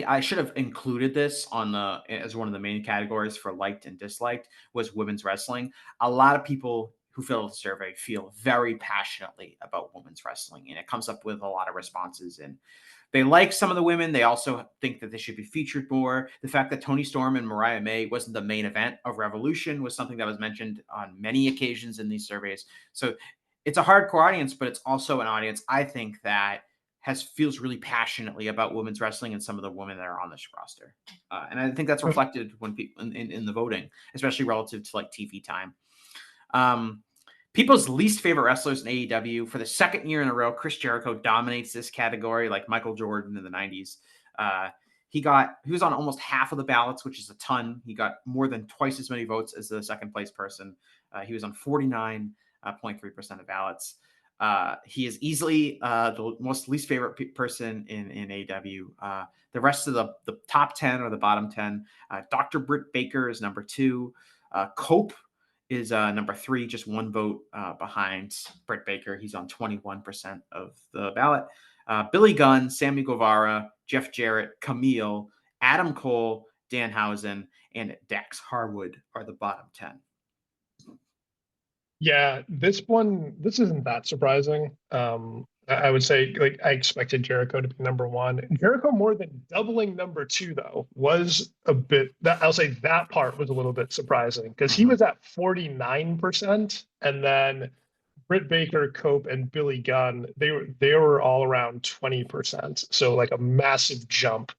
I should have included this on the as one of the main categories for liked and disliked was women's wrestling. A lot of people who filled the survey feel very passionately about women's wrestling, and it comes up with a lot of responses. And they like some of the women. They also think that they should be featured more. The fact that Tony Storm and Mariah May wasn't the main event of Revolution was something that was mentioned on many occasions in these surveys. So it's a hardcore audience, but it's also an audience I think that feels really passionately about women's wrestling and some of the women that are on this roster. And I think that's reflected when people in the voting, especially relative to like TV time. People's least favorite wrestlers in AEW for the second year in a row, Chris Jericho dominates this category like Michael Jordan in the 90s. He was on almost half of the ballots, which is a ton. He got more than twice as many votes as the second place person. He was on 49.3% of ballots. He is easily the most least favorite person in AEW. The rest of the top 10 or the bottom 10, Dr. Britt Baker is number 2. Cope is number 3, just one vote behind Britt Baker. He's on 21% of the ballot. Billy Gunn, Sammy Guevara, Jeff Jarrett, Camille, Adam Cole, Danhausen, and Dax Harwood are the bottom 10. Yeah, this isn't that surprising. I would say like I expected Jericho to be number 1. Jericho more than doubling number 2 though was a bit that I'll say that part was a little bit surprising because he was at 49% and then Britt Baker, Cope, and Billy Gunn, they were all around 20%. So like a massive jump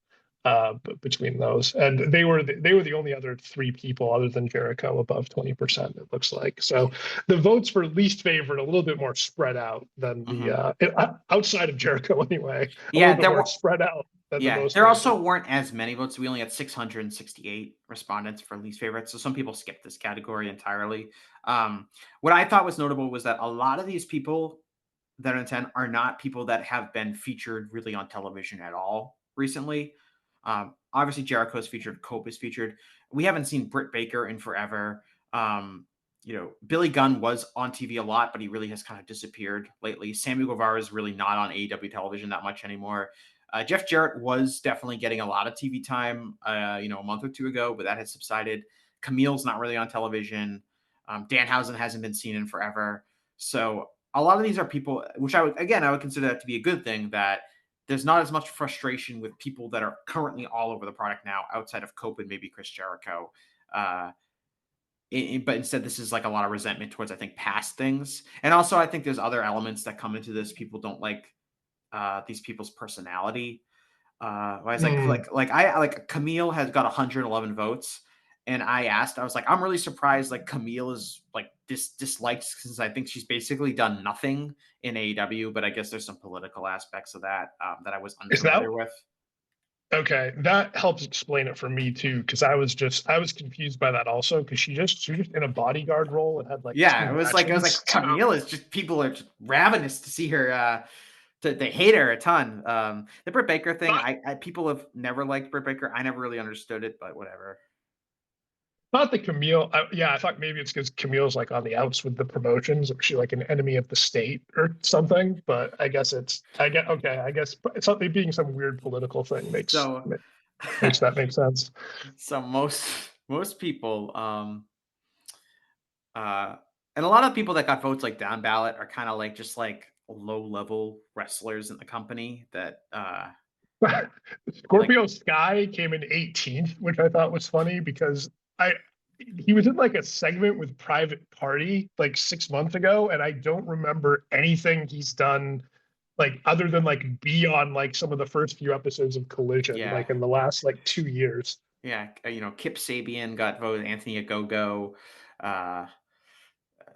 between those, and they were the only other 3 people other than Jericho above 20%. It looks like so the votes for least favorite a little bit more spread out than the outside of Jericho anyway. A little bit more spread out. Yeah, there also weren't as many votes. We only had 668 respondents for least favorites. So some people skipped this category entirely. What I thought was notable was that a lot of these people that are in 10 are not people that have been featured really on television at all recently. Obviously, Jericho is featured. Cope is featured. We haven't seen Britt Baker in forever. Billy Gunn was on TV a lot, but he really has kind of disappeared lately. Sammy Guevara is really not on AEW television that much anymore. Jeff Jarrett was definitely getting a lot of TV time, a month or 2 ago, but that has subsided. Camille's not really on television. Danhausen hasn't been seen in forever. So a lot of these are people, which I would consider that to be a good thing, that there's not as much frustration with people that are currently all over the product now outside of Cope and maybe Chris Jericho. But instead, this is like a lot of resentment towards, I think, past things. And also, I think there's other elements that come into this. People don't like these people's personality. Like Camille has got 111 votes, and I was like, I'm really surprised. Like Camille is like disliked because I think she's basically done nothing in AEW, but I guess there's some political aspects of that that I was unfamiliar with. Okay, that helps explain it for me too, because I was confused by that also, because she just in a bodyguard role and had like I was like Camille is just, people are just ravenous to see her. They hate her a ton. The Britt Baker thing, I people have never liked Britt Baker. I never really understood it, but whatever. Not the Camille. I thought maybe it's because Camille's like on the outs with the promotions, or she like an enemy of the state or something. But I guess I guess it's something being some weird political thing makes that make sense. So most people, and a lot of people that got votes like down ballot are kind of like just like low level wrestlers in the company that Scorpio Sky came in 18th, which I thought was funny because he was in like a segment with Private Party like 6 months ago, and I don't remember anything he's done like other than like be on like some of the first few episodes of Collision, Yeah. like in the last like 2 years. Yeah, Kip Sabian got voted, Anthony Agogo.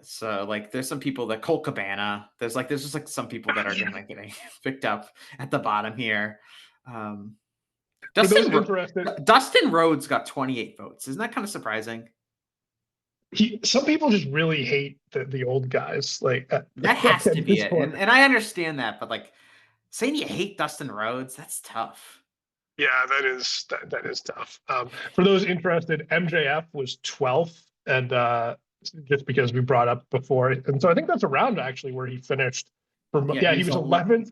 So like there's some people that Colt Cabana. There's just like some people that are getting picked up at the bottom here. For those Dustin interested, Dustin Rhodes got 28 votes. Isn't that kind of surprising? some people just really hate the old guys. Like That has to at be this it. point. And I understand that, but like saying you hate Dustin Rhodes, that's tough. Yeah, that is tough. For those interested, MJF was 12th, and just because we brought up before, and so I think that's around actually where he finished. He was 11th.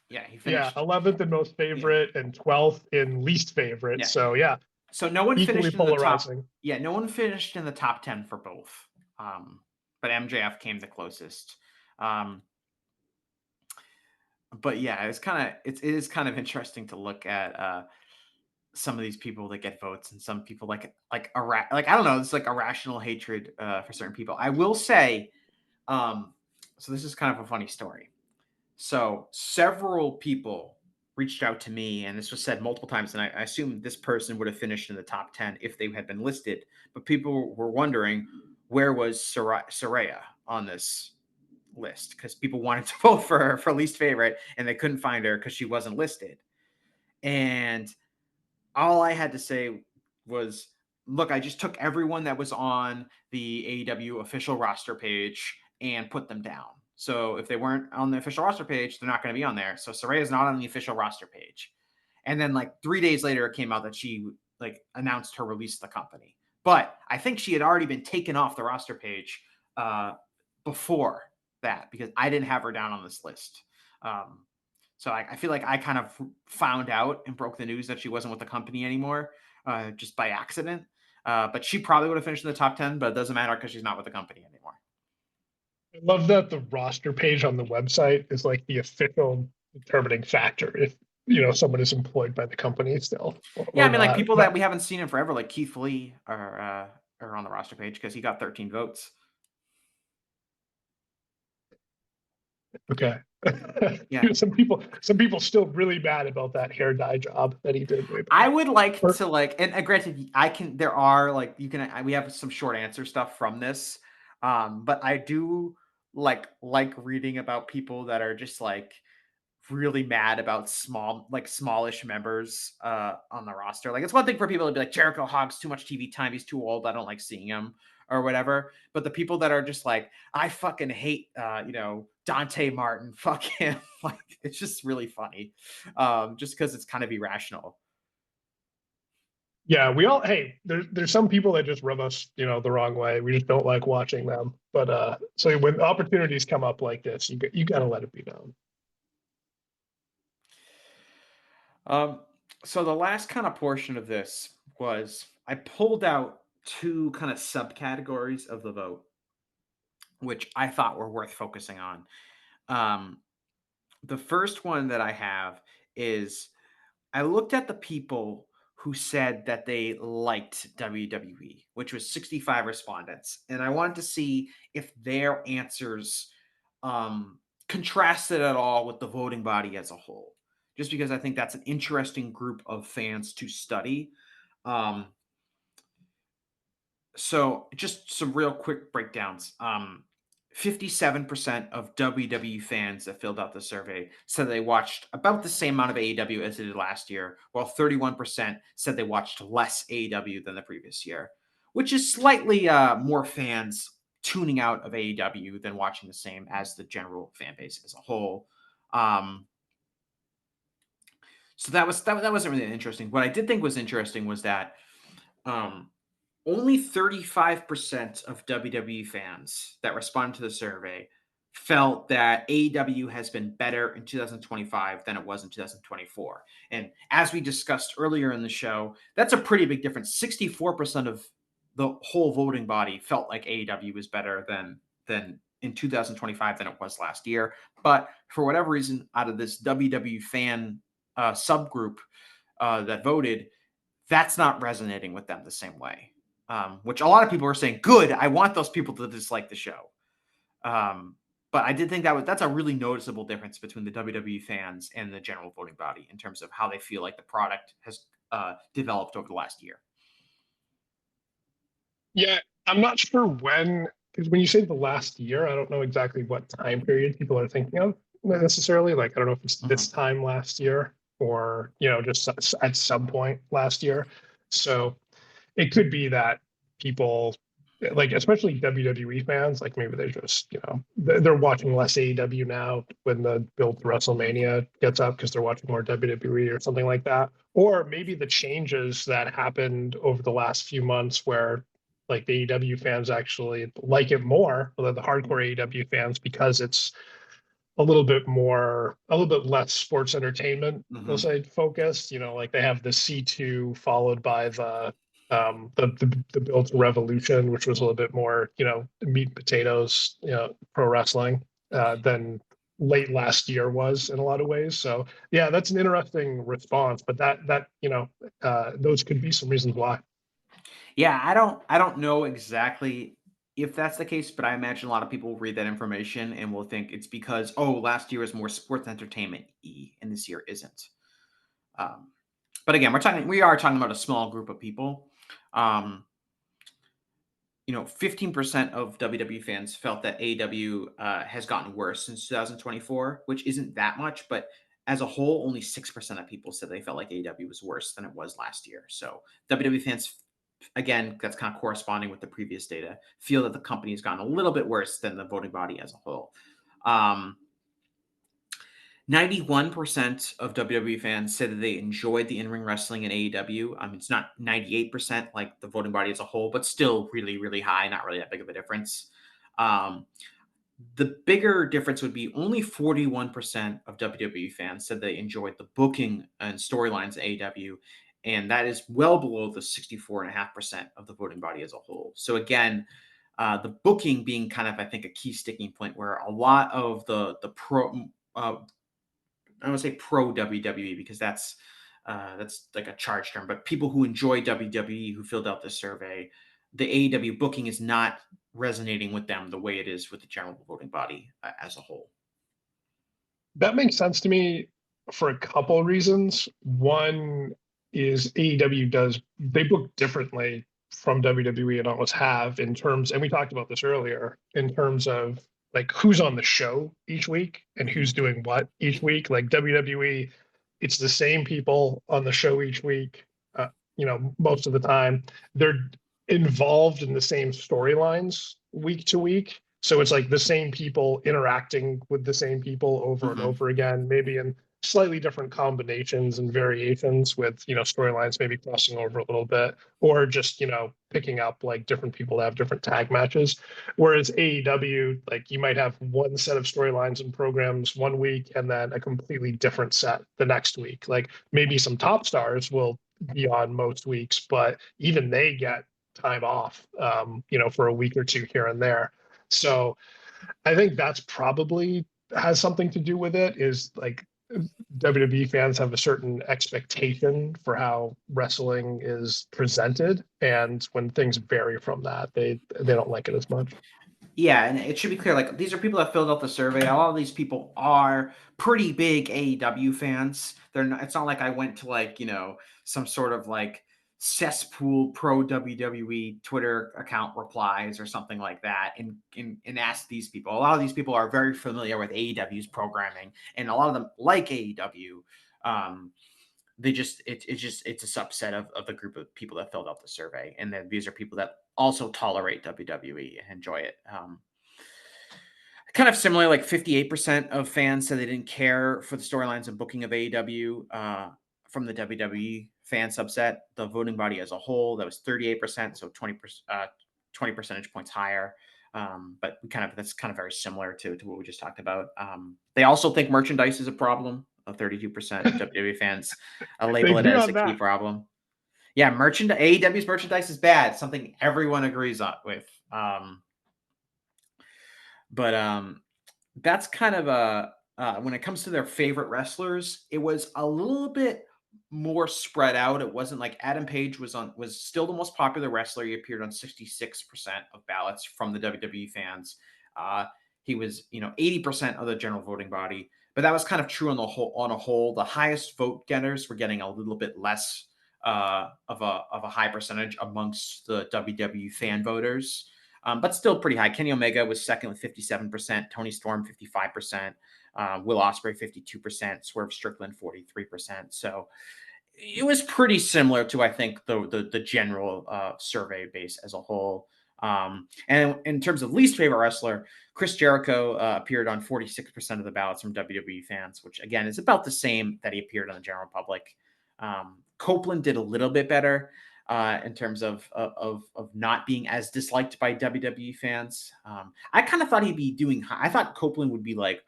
Yeah, he Yeah, finished 11th in most favorite and 12th in least favorite. Yeah. So yeah, So no one equally finished in the top. polarizing. Yeah, no one finished in the top 10 for both. But MJF came the closest. But yeah, it is kind of interesting to look at some of these people that get votes and some people like I don't know, it's like irrational hatred for certain people. I will say, so this is kind of a funny story. So several people reached out to me, and this was said multiple times, and I assume this person would have finished in the top 10 if they had been listed. But people were wondering, where was Saraya on this list? Because people wanted to vote for least favorite, and they couldn't find her because she wasn't listed. And all I had to say was, look, I just took everyone that was on the AEW official roster page and put them down. So if they weren't on the official roster page, they're not going to be on there. So Saraya's not on the official roster page. And then like 3 days later, it came out that she like announced her release of the company. But I think she had already been taken off the roster page before that because I didn't have her down on this list. So I feel like I kind of found out and broke the news that she wasn't with the company anymore just by accident. But she probably would have finished in the top 10, but it doesn't matter because she's not with the company anymore. I love that the roster page on the website is like the official determining factor if someone is employed by the company still. Yeah, I mean, like people that we haven't seen in forever, like Keith Lee, are on the roster page because he got 13 votes. Okay. Yeah. Some people still really mad about that hair dye job that he did. I would like to and granted, there are like we have some short answer stuff from this, but I do like reading about people that are just like really mad about smallish members on the roster. Like it's one thing for people to be like Jericho hogs too much TV time, he's too old, I don't like seeing him or whatever. But the people that are just like, I fucking hate Dante Martin, fuck him. Like it's just really funny. Just because it's kind of irrational. Yeah, there's some people that just rub us, the wrong way. We just don't like watching them. But so when opportunities come up like this, you got to let it be known. So the last kind of portion of this was I pulled out two kind of subcategories of the vote, which I thought were worth focusing on. The first one that I have is I looked at the people who said that they liked WWE, which was 65 respondents. And I wanted to see if their answers contrasted at all with the voting body as a whole, just because I think that's an interesting group of fans to study. So just some real quick breakdowns. 57% of WWE fans that filled out the survey said they watched about the same amount of AEW as they did last year, while 31% said they watched less AEW than the previous year, which is slightly more fans tuning out of AEW than watching the same as the general fan base as a whole. So that wasn't really interesting. What I did think was interesting was that only 35% of WWE fans that responded to the survey felt that AEW has been better in 2025 than it was in 2024. And as we discussed earlier in the show, that's a pretty big difference. 64% of the whole voting body felt like AEW was better than in 2025 than it was last year. But for whatever reason, out of this WWE fan subgroup that voted, that's not resonating with them the same way. Which a lot of people are saying, good, I want those people to dislike the show. But I did think that's a really noticeable difference between the WWE fans and the general voting body in terms of how they feel like the product has developed over the last year. Yeah, I'm not sure when, because when you say the last year, I don't know exactly what time period people are thinking of necessarily. Like, I don't know if it's this time last year or, just at some point last year. So it could be that people, like, especially WWE fans, like maybe they just, they're watching less AEW now when the build to WrestleMania gets up because they're watching more WWE or something like that. Or maybe the changes that happened over the last few months where like the AEW fans actually like it more than the hardcore AEW fans because it's a little bit less sports entertainment, we'll say, focused. Like they have the C2 followed by the build to Revolution, which was a little bit more, meat and potatoes, pro wrestling than late last year was in a lot of ways. So yeah, that's an interesting response, but that those could be some reasons why. Yeah, I don't know exactly if that's the case, but I imagine a lot of people will read that information and will think it's because, oh, last year was more sports entertainment-y and this year isn't. But again, we are talking about a small group of people. 15% of WWE fans felt that AEW has gotten worse since 2024, which isn't that much, but as a whole, only 6% of people said they felt like AEW was worse than it was last year. So WWE fans, again, that's kind of corresponding with the previous data, feel that the company has gotten a little bit worse than the voting body as a whole. 91% of WWE fans said that they enjoyed the in-ring wrestling in AEW. It's not 98% like the voting body as a whole, but still really, really high, not really that big of a difference. The bigger difference would be only 41% of WWE fans said they enjoyed the booking and storylines at AEW, and that is well below the 64.5% of the voting body as a whole. So again, the booking being kind of, I think, a key sticking point where a lot of the pro I don't say pro WWE because that's like a charge term, but people who enjoy WWE who filled out this survey, the AEW booking is not resonating with them the way it is with the general voting body as a whole. That makes sense to me for a couple of reasons. One is AEW they book differently from WWE and always have in terms, and we talked about this earlier, in terms of like who's on the show each week and who's doing what each week. Like WWE, it's the same people on the show each week. Most of the time they're involved in the same storylines week to week. So it's like the same people interacting with the same people over and over again, maybe in slightly different combinations and variations with, storylines maybe crossing over a little bit, or just, picking up like different people that have different tag matches. Whereas AEW, like you might have one set of storylines and programs one week and then a completely different set the next week. Like maybe some top stars will be on most weeks, but even they get time off, for a week or two here and there. So I think that's probably has something to do with it, is like WWE fans have a certain expectation for how wrestling is presented. And when things vary from that, they don't like it as much. Yeah, and it should be clear, like, these are people that filled out the survey. A lot of these people are pretty big AEW fans. It's not like I went to, like, some sort of like cesspool pro WWE Twitter account replies or something like that and asked these people. A lot of these people are very familiar with AEW's programming, and a lot of them like AEW. It's a subset of the group of people that filled out the survey, and then these are people that also tolerate WWE and enjoy it. Kind of similar, like 58% of fans said they didn't care for the storylines and booking of AEW from the WWE fan subset. The voting body as a whole, that was 38%, so 20 percentage points higher. But that's kind of very similar to what we just talked about. They also think merchandise is a problem. 32% of WWE fans label it as a key problem. Yeah, AEW's merchandise is bad. Something everyone agrees on with. But that's kind of when it comes to their favorite wrestlers, it was a little bit more spread out. It wasn't like Adam Page was still the most popular wrestler. He appeared on 66% of ballots from the WWE fans. he was, 80% of the general voting body. But that was kind of true on the whole. On a whole, the highest vote getters were getting a little bit less of a high percentage amongst the WWE fan voters, but still pretty high. Kenny Omega was second with 57%, Tony Storm 55%, Will Ospreay 52%, Swerve Strickland 43%. So it was pretty similar to, I think, the general survey base as a whole. And in terms of least favorite wrestler, Chris Jericho appeared on 46% of the ballots from WWE fans, which again is about the same that he appeared on the general public. Copeland did a little bit better in terms of not being as disliked by WWE fans. I kind of thought he'd be doing. I thought Copeland would be like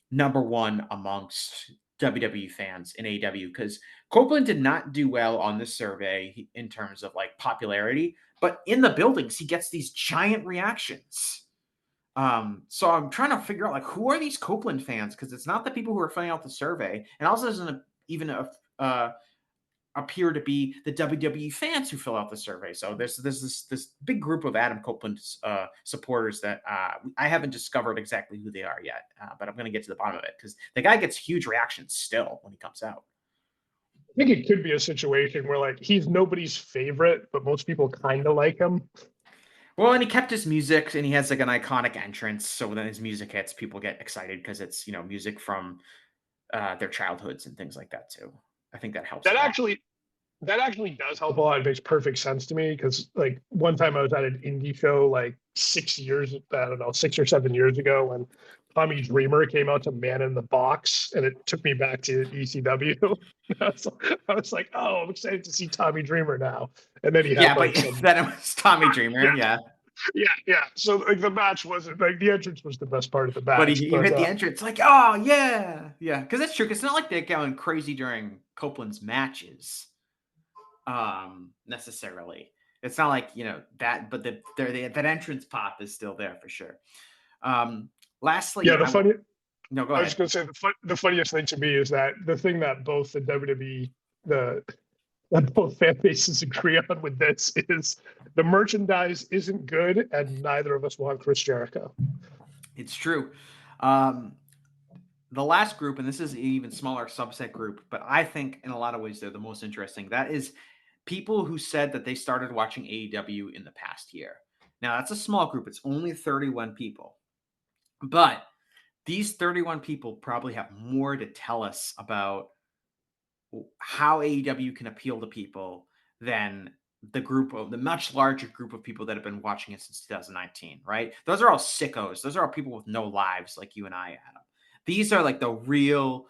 number one amongst WWE fans in AEW, because Copeland did not do well on this survey in terms of like popularity, but in the buildings he gets these giant reactions. So I'm trying to figure out like who are these Copeland fans, because it's not the people who are filling out the survey, and also doesn't even appear to be the WWE fans who fill out the survey. So there's this big group of Adam Copeland's supporters that I haven't discovered exactly who they are yet, but I'm going to get to the bottom of it, because the guy gets huge reactions still when he comes out. I think it could be a situation where like he's nobody's favorite, but most people kind of like him. Well, and he kept his music, and he has like an iconic entrance. So when his music hits, people get excited because it's music from their childhoods and things like that too. I think that helps. That actually does help a lot. It makes perfect sense to me, because like one time I was at an indie show like 6 or 7 years ago, when Tommy Dreamer came out to Man in the Box, and it took me back to ECW. I was like, oh, I'm excited to see Tommy Dreamer now. And then he had then it was Tommy Dreamer, yeah. Yeah. So like the match wasn't like the entrance was the best part of the match. But he hit the entrance like, oh yeah. Because that's true. It's not like they're going crazy during Copeland's matches. Necessarily. It's not like that, but that entrance pop is still there for sure. Lastly, go ahead. I was just going to say the funniest thing to me is that the thing that both the WWE that both fan bases agree on with this is the merchandise isn't good, and neither of us want Chris Jericho. It's true. The last group, and this is an even smaller subset group, but I think in a lot of ways they're the most interesting. That is people who said that they started watching AEW in the past year. Now, that's a small group. It's only 31 people. But these 31 people probably have more to tell us about how AEW can appeal to people than the much larger group of people that have been watching it since 2019, right? Those are all sickos. Those are all people with no lives like you and I, Adam. These are like the real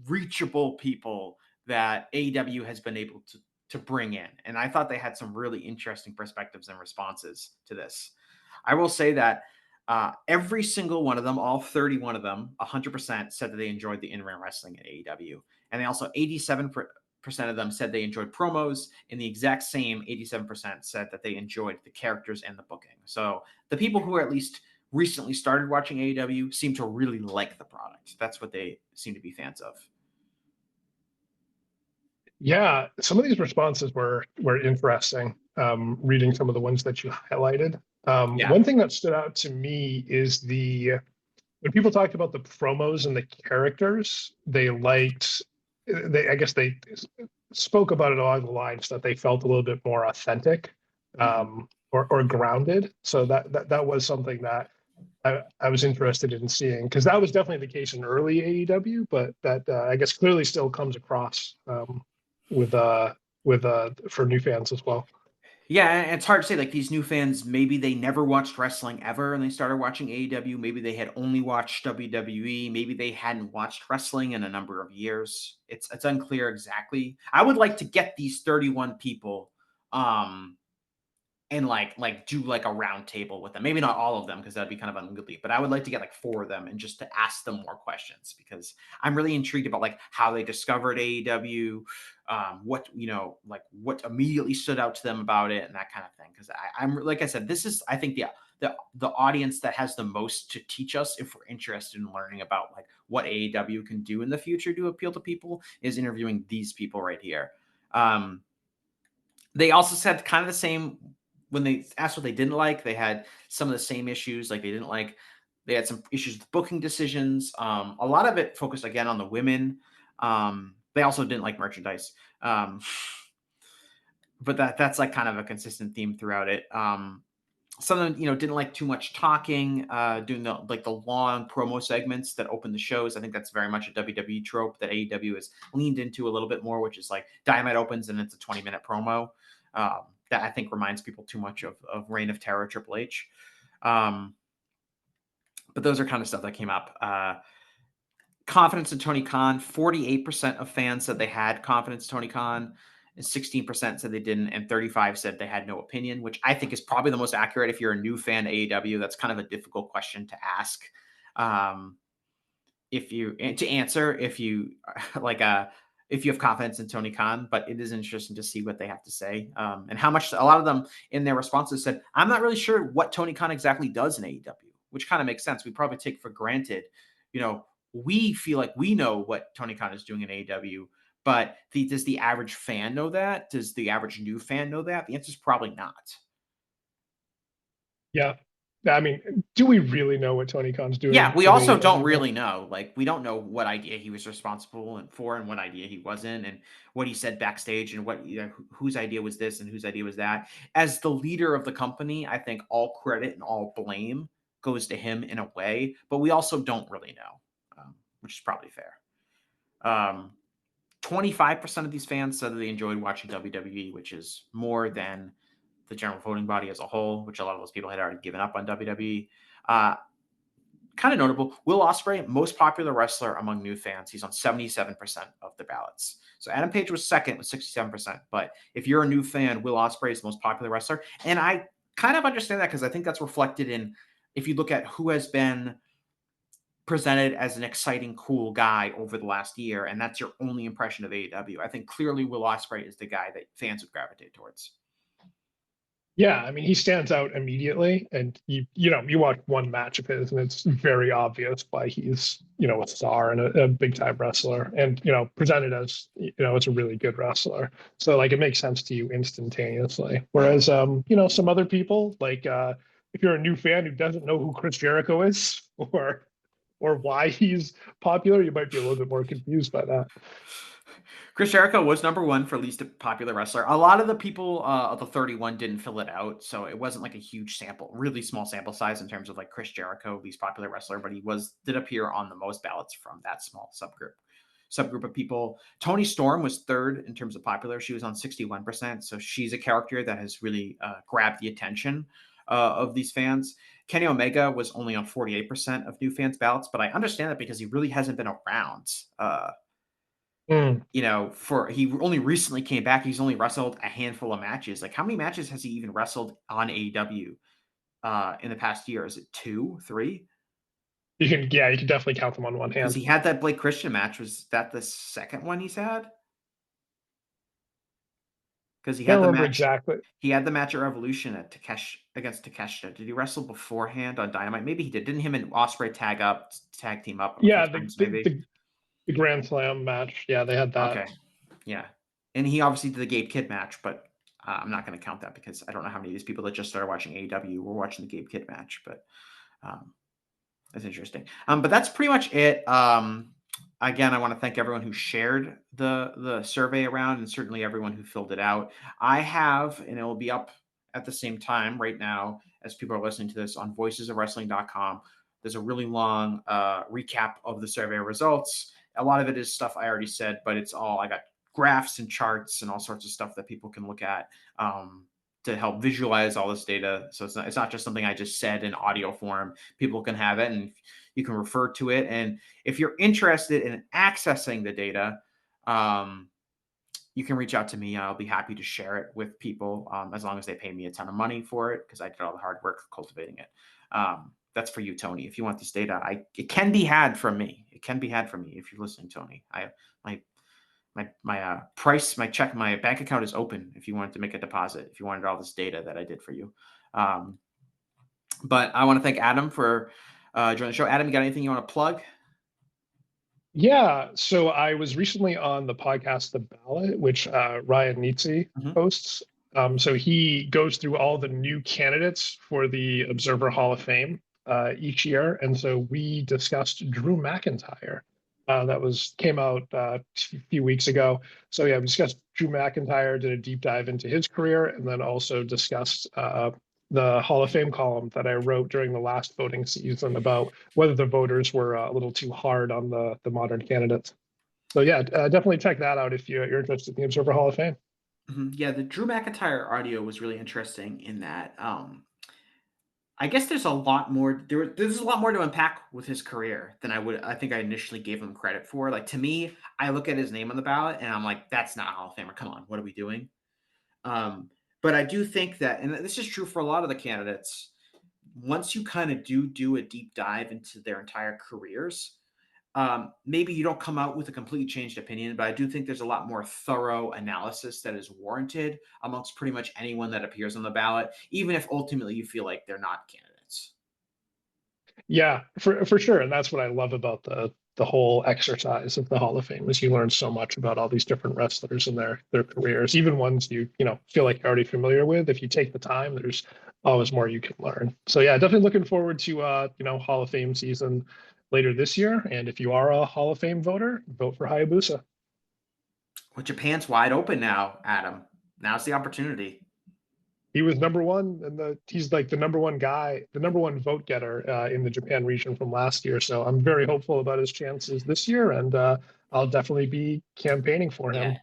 reachable people that AEW has been able to bring in. And I thought they had some really interesting perspectives and responses to this. I will say that every single one of them, all 31 of them, 100% said that they enjoyed the in-ring wrestling at AEW. And they also 87% of them said they enjoyed promos, and the exact same 87% said that they enjoyed the characters and the booking. So the people who are at least recently started watching AEW seem to really like the product. That's what they seem to be fans of. Yeah, some of these responses were interesting. Reading some of the ones that you highlighted. One thing that stood out to me is when people talked about the promos and the characters, I guess they spoke about it along the lines that they felt a little bit more authentic, or grounded. So that was something that I was interested in seeing, because that was definitely the case in early AEW, but that I guess clearly still comes across with for new fans as well. Yeah, it's hard to say, like, these new fans, maybe they never watched wrestling ever and they started watching AEW. Maybe they had only watched WWE. Maybe they hadn't watched wrestling in a number of years. It's unclear exactly. I would like to get these 31 people and like do like a round table with them. Maybe not all of them, because that'd be kind of unwieldy, but I would like to get like 4 of them and just to ask them more questions, because I'm really intrigued about like how they discovered AEW, what immediately stood out to them about it, and that kind of thing. Because I'm like I said, this is, I think, the audience that has the most to teach us if we're interested in learning about like what AEW can do in the future to appeal to people, is interviewing these people right here. They also said kind of the same when they asked what they didn't like. They had some of the same issues. Like they didn't like They had some issues with booking decisions. A lot of it focused again on the women. They also didn't like merchandise. But that's like kind of a consistent theme throughout it. Some of them, didn't like too much talking, doing the long promo segments that open the shows. I think that's very much a WWE trope that AEW has leaned into a little bit more, which is like Dynamite opens and it's a 20-minute promo. That I think reminds people too much of Reign of Terror, Triple H. But those are kind of stuff that came up. Confidence in Tony Khan. 48% of fans said they had confidence in Tony Khan, and 16% said they didn't, and 35% said they had no opinion, which I think is probably the most accurate if you're a new fan to AEW. That's kind of a difficult question to ask. If you have confidence in Tony Khan, but it is interesting to see what they have to say. And how much a lot of them in their responses said, I'm not really sure what Tony Khan exactly does in AEW, which kind of makes sense. We probably take for granted, we feel like we know what Tony Khan is doing in AEW, but does the average fan know that? Does the average new fan know that? The answer is probably not. Yeah. I mean, do we really know what Tony Khan's doing? Yeah, we also don't really know. Like, we don't know what idea he was responsible for and what idea he wasn't, and what he said backstage, and what whose idea was this and whose idea was that. As the leader of the company, I think all credit and all blame goes to him in a way, but we also don't really know, which is probably fair. 25% of these fans said that they enjoyed watching WWE, which is more than the general voting body as a whole, which a lot of those people had already given up on WWE. Kind of notable, Will Ospreay, most popular wrestler among new fans. He's on 77% of the ballots. So Adam Page was second with 67%. But if you're a new fan, Will Ospreay is the most popular wrestler. And I kind of understand that because I think that's reflected in, if you look at who has been presented as an exciting, cool guy over the last year, and that's your only impression of AEW. I think clearly Will Ospreay is the guy that fans would gravitate towards. Yeah, I mean, he stands out immediately, and you watch one match of his, and it's very obvious why he's a star and a big time wrestler, and presented as as a really good wrestler. So like it makes sense to you instantaneously. Whereas some other people, like if you're a new fan who doesn't know who Chris Jericho is or why he's popular, you might be a little bit more confused by that. Chris Jericho was number one for least popular wrestler. A lot of the people of the 31 didn't fill it out, so it wasn't like a huge sample, really small sample size in terms of like Chris Jericho, least popular wrestler, but he did appear on the most ballots from that small subgroup of people. Toni Storm was third in terms of popular. She was on 61%, so she's a character that has really grabbed the attention of these fans. Kenny Omega was only on 48% of new fans' ballots, but I understand that because he really hasn't been around. He only recently came back. He's only wrestled a handful of matches. Like, how many matches has he even wrestled on AEW in the past year? Is it 2, 3? You can definitely count them on one hand. Because he had that Blake Christian match. Was that the second one he's had? Because he had the match exactly. He had the match at Revolution against Takeshita. Did he wrestle beforehand on Dynamite? Maybe he did. Didn't him and Ospreay tag team up? Yeah, the Grand Slam match. Yeah, they had that. Okay, yeah, and he obviously did the Gabe Kidd match, but I'm not going to count that because I don't know how many of these people that just started watching AEW were watching the Gabe Kidd match. But that's interesting. But that's pretty much it. Again, I want to thank everyone who shared the survey around, and certainly everyone who filled it out. I have, and it will be up at the same time right now as people are listening to this on voicesofwrestling.com. There's a really long recap of the survey results. A lot of it is stuff I already said, but I got graphs and charts and all sorts of stuff that people can look at to help visualize all this data. So it's not just something I just said in audio form. People can have it and you can refer to it. And if you're interested in accessing the data, you can reach out to me. I'll be happy to share it with people as long as they pay me a ton of money for it, because I did all the hard work cultivating it. That's for you, Tony. If you want this data, it can be had from me. It can be had from me if you're listening, Tony. My price, my check, my bank account is open if you wanted to make a deposit, if you wanted all this data that I did for you. But I want to thank Adam for joining the show. Adam, you got anything you want to plug? Yeah, so I was recently on the podcast The Ballot, which Ryan Nietzsche hosts. So he goes through all the new candidates for the Observer Hall of Fame. each year, and so we discussed Drew McIntyre. Came out a few weeks ago. So yeah, we discussed Drew McIntyre, did a deep dive into his career, and then also discussed the Hall of Fame column that I wrote during the last voting season about whether the voters were a little too hard on the modern candidates. So yeah, definitely check that out if you're interested in the Observer Hall of Fame. Yeah, the Drew McIntyre audio was really interesting in that I guess there's a lot more there's a lot more to unpack with his career than I think I initially gave him credit for. Like, to me, I look at his name on the ballot and I'm like, that's not Hall of Famer. Come on, what are we doing? But I do think that, and this is true for a lot of the candidates, once you kind of do a deep dive into their entire careers, maybe you don't come out with a completely changed opinion, but I do think there's a lot more thorough analysis that is warranted amongst pretty much anyone that appears on the ballot, even if ultimately you feel like they're not candidates. Yeah, for sure. And that's what I love about the whole exercise of the Hall of Fame is you learn so much about all these different wrestlers and their careers, even ones you feel like you're already familiar with. If you take the time, there's always more you can learn. So yeah, definitely looking forward to Hall of Fame season later this year. And if you are a Hall of Fame voter, vote for Hayabusa. Well, Japan's wide open now, Adam. Now's the opportunity. He was number one, and he's like the number one guy, the number one vote getter in the Japan region from last year. So I'm very hopeful about his chances this year, and I'll definitely be campaigning for him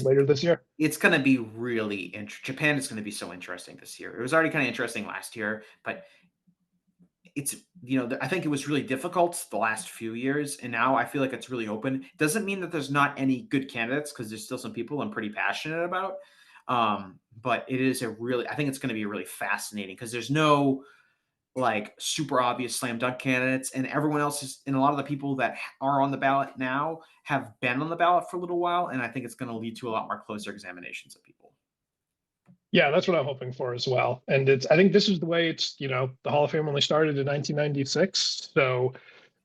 later this year. It's going to be really interesting. Japan is going to be so interesting this year. It was already kind of interesting last year, but it's, I think it was really difficult the last few years, and now I feel like it's really open. Doesn't mean that there's not any good candidates, because there's still some people I'm pretty passionate about. But it is I think it's going to be really fascinating, because there's no like super obvious slam dunk candidates, and everyone else and a lot of the people that are on the ballot now have been on the ballot for a little while. And I think it's going to lead to a lot more closer examinations of people. Yeah, that's what I'm hoping for as well. And I think this is the way the Hall of Fame only started in 1996. So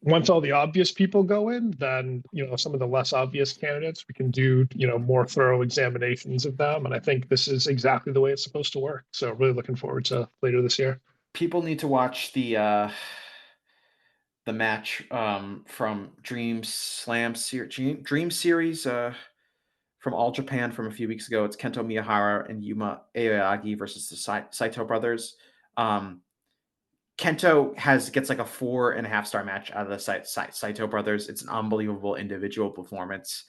once all the obvious people go in, then, some of the less obvious candidates, we can do, more thorough examinations of them. And I think this is exactly the way it's supposed to work. So really looking forward to later this year. People need to watch the match from Dream Series from All Japan from a few weeks ago. It's Kento Miyahara and Yuma Aoyagi versus the Saito brothers. Kento gets like a 4.5-star match out of the Saito brothers. It's an unbelievable individual performance.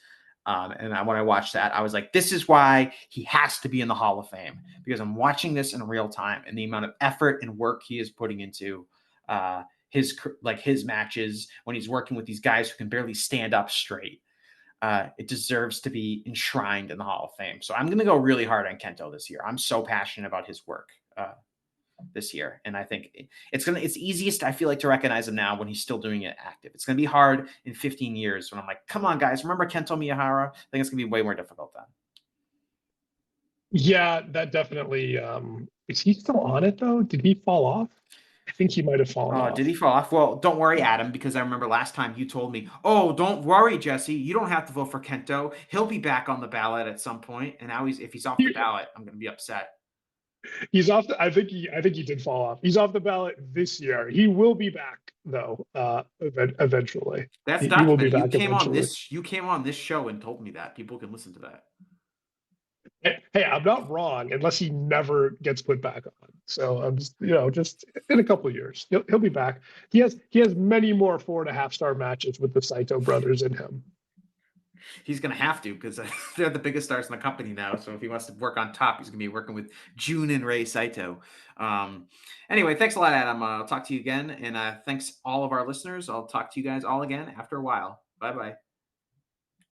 And when I watched that, I was like, this is why he has to be in the Hall of Fame, because I'm watching this in real time, and the amount of effort and work he is putting into his matches when he's working with these guys who can barely stand up straight. It deserves to be enshrined in the Hall of Fame. So I'm going to go really hard on Kento this year. I'm so passionate about his work this year. And I think it's easiest, I feel like, to recognize him now when he's still doing it active. It's going to be hard in 15 years when I'm like, come on, guys, remember Kento Miyahara? I think it's going to be way more difficult then. Yeah, that definitely. Is he still on it, though? Did he fall off? I think he might have fallen off. Did he fall off? Well, don't worry, Adam, because I remember last time you told me, oh, don't worry, Jesse. You don't have to vote for Kento. He'll be back on the ballot at some point. And now if he's off the ballot, I'm going to be upset. He's off. I think he did fall off. He's off the ballot this year. He will be back though. Eventually. That's he documented. will be back You came on this show and told me that. People can listen to that. Hey, I'm not wrong unless he never gets put back on. So I'm just in a couple of years, he'll be back. He has many more 4.5-star matches with the Saito brothers in him. He's going to have to, because they're the biggest stars in the company now. So if he wants to work on top, he's going to be working with Jun and Rei Saito. Anyway, thanks a lot, Adam. I'll talk to you again. And thanks all of our listeners. I'll talk to you guys all again after a while. Bye-bye.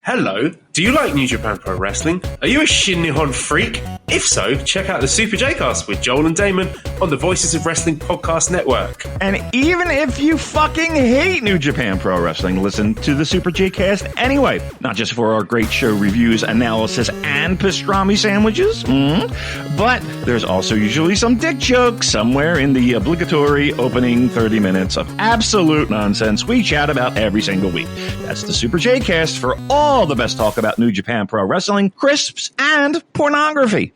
Hello, do you like New Japan Pro Wrestling? Are you a Shin Nihon freak? If so, check out the Super J-Cast with Joel and Damon on the Voices of Wrestling podcast network. And even if you fucking hate New Japan Pro Wrestling, listen to the Super J-Cast anyway. Not just for our great show reviews, analysis, and pastrami sandwiches, but there's also usually some dick jokes somewhere in the obligatory opening 30 minutes of absolute nonsense we chat about every single week. That's the Super J-Cast for all the best talk about New Japan Pro Wrestling, crisps, and pornography.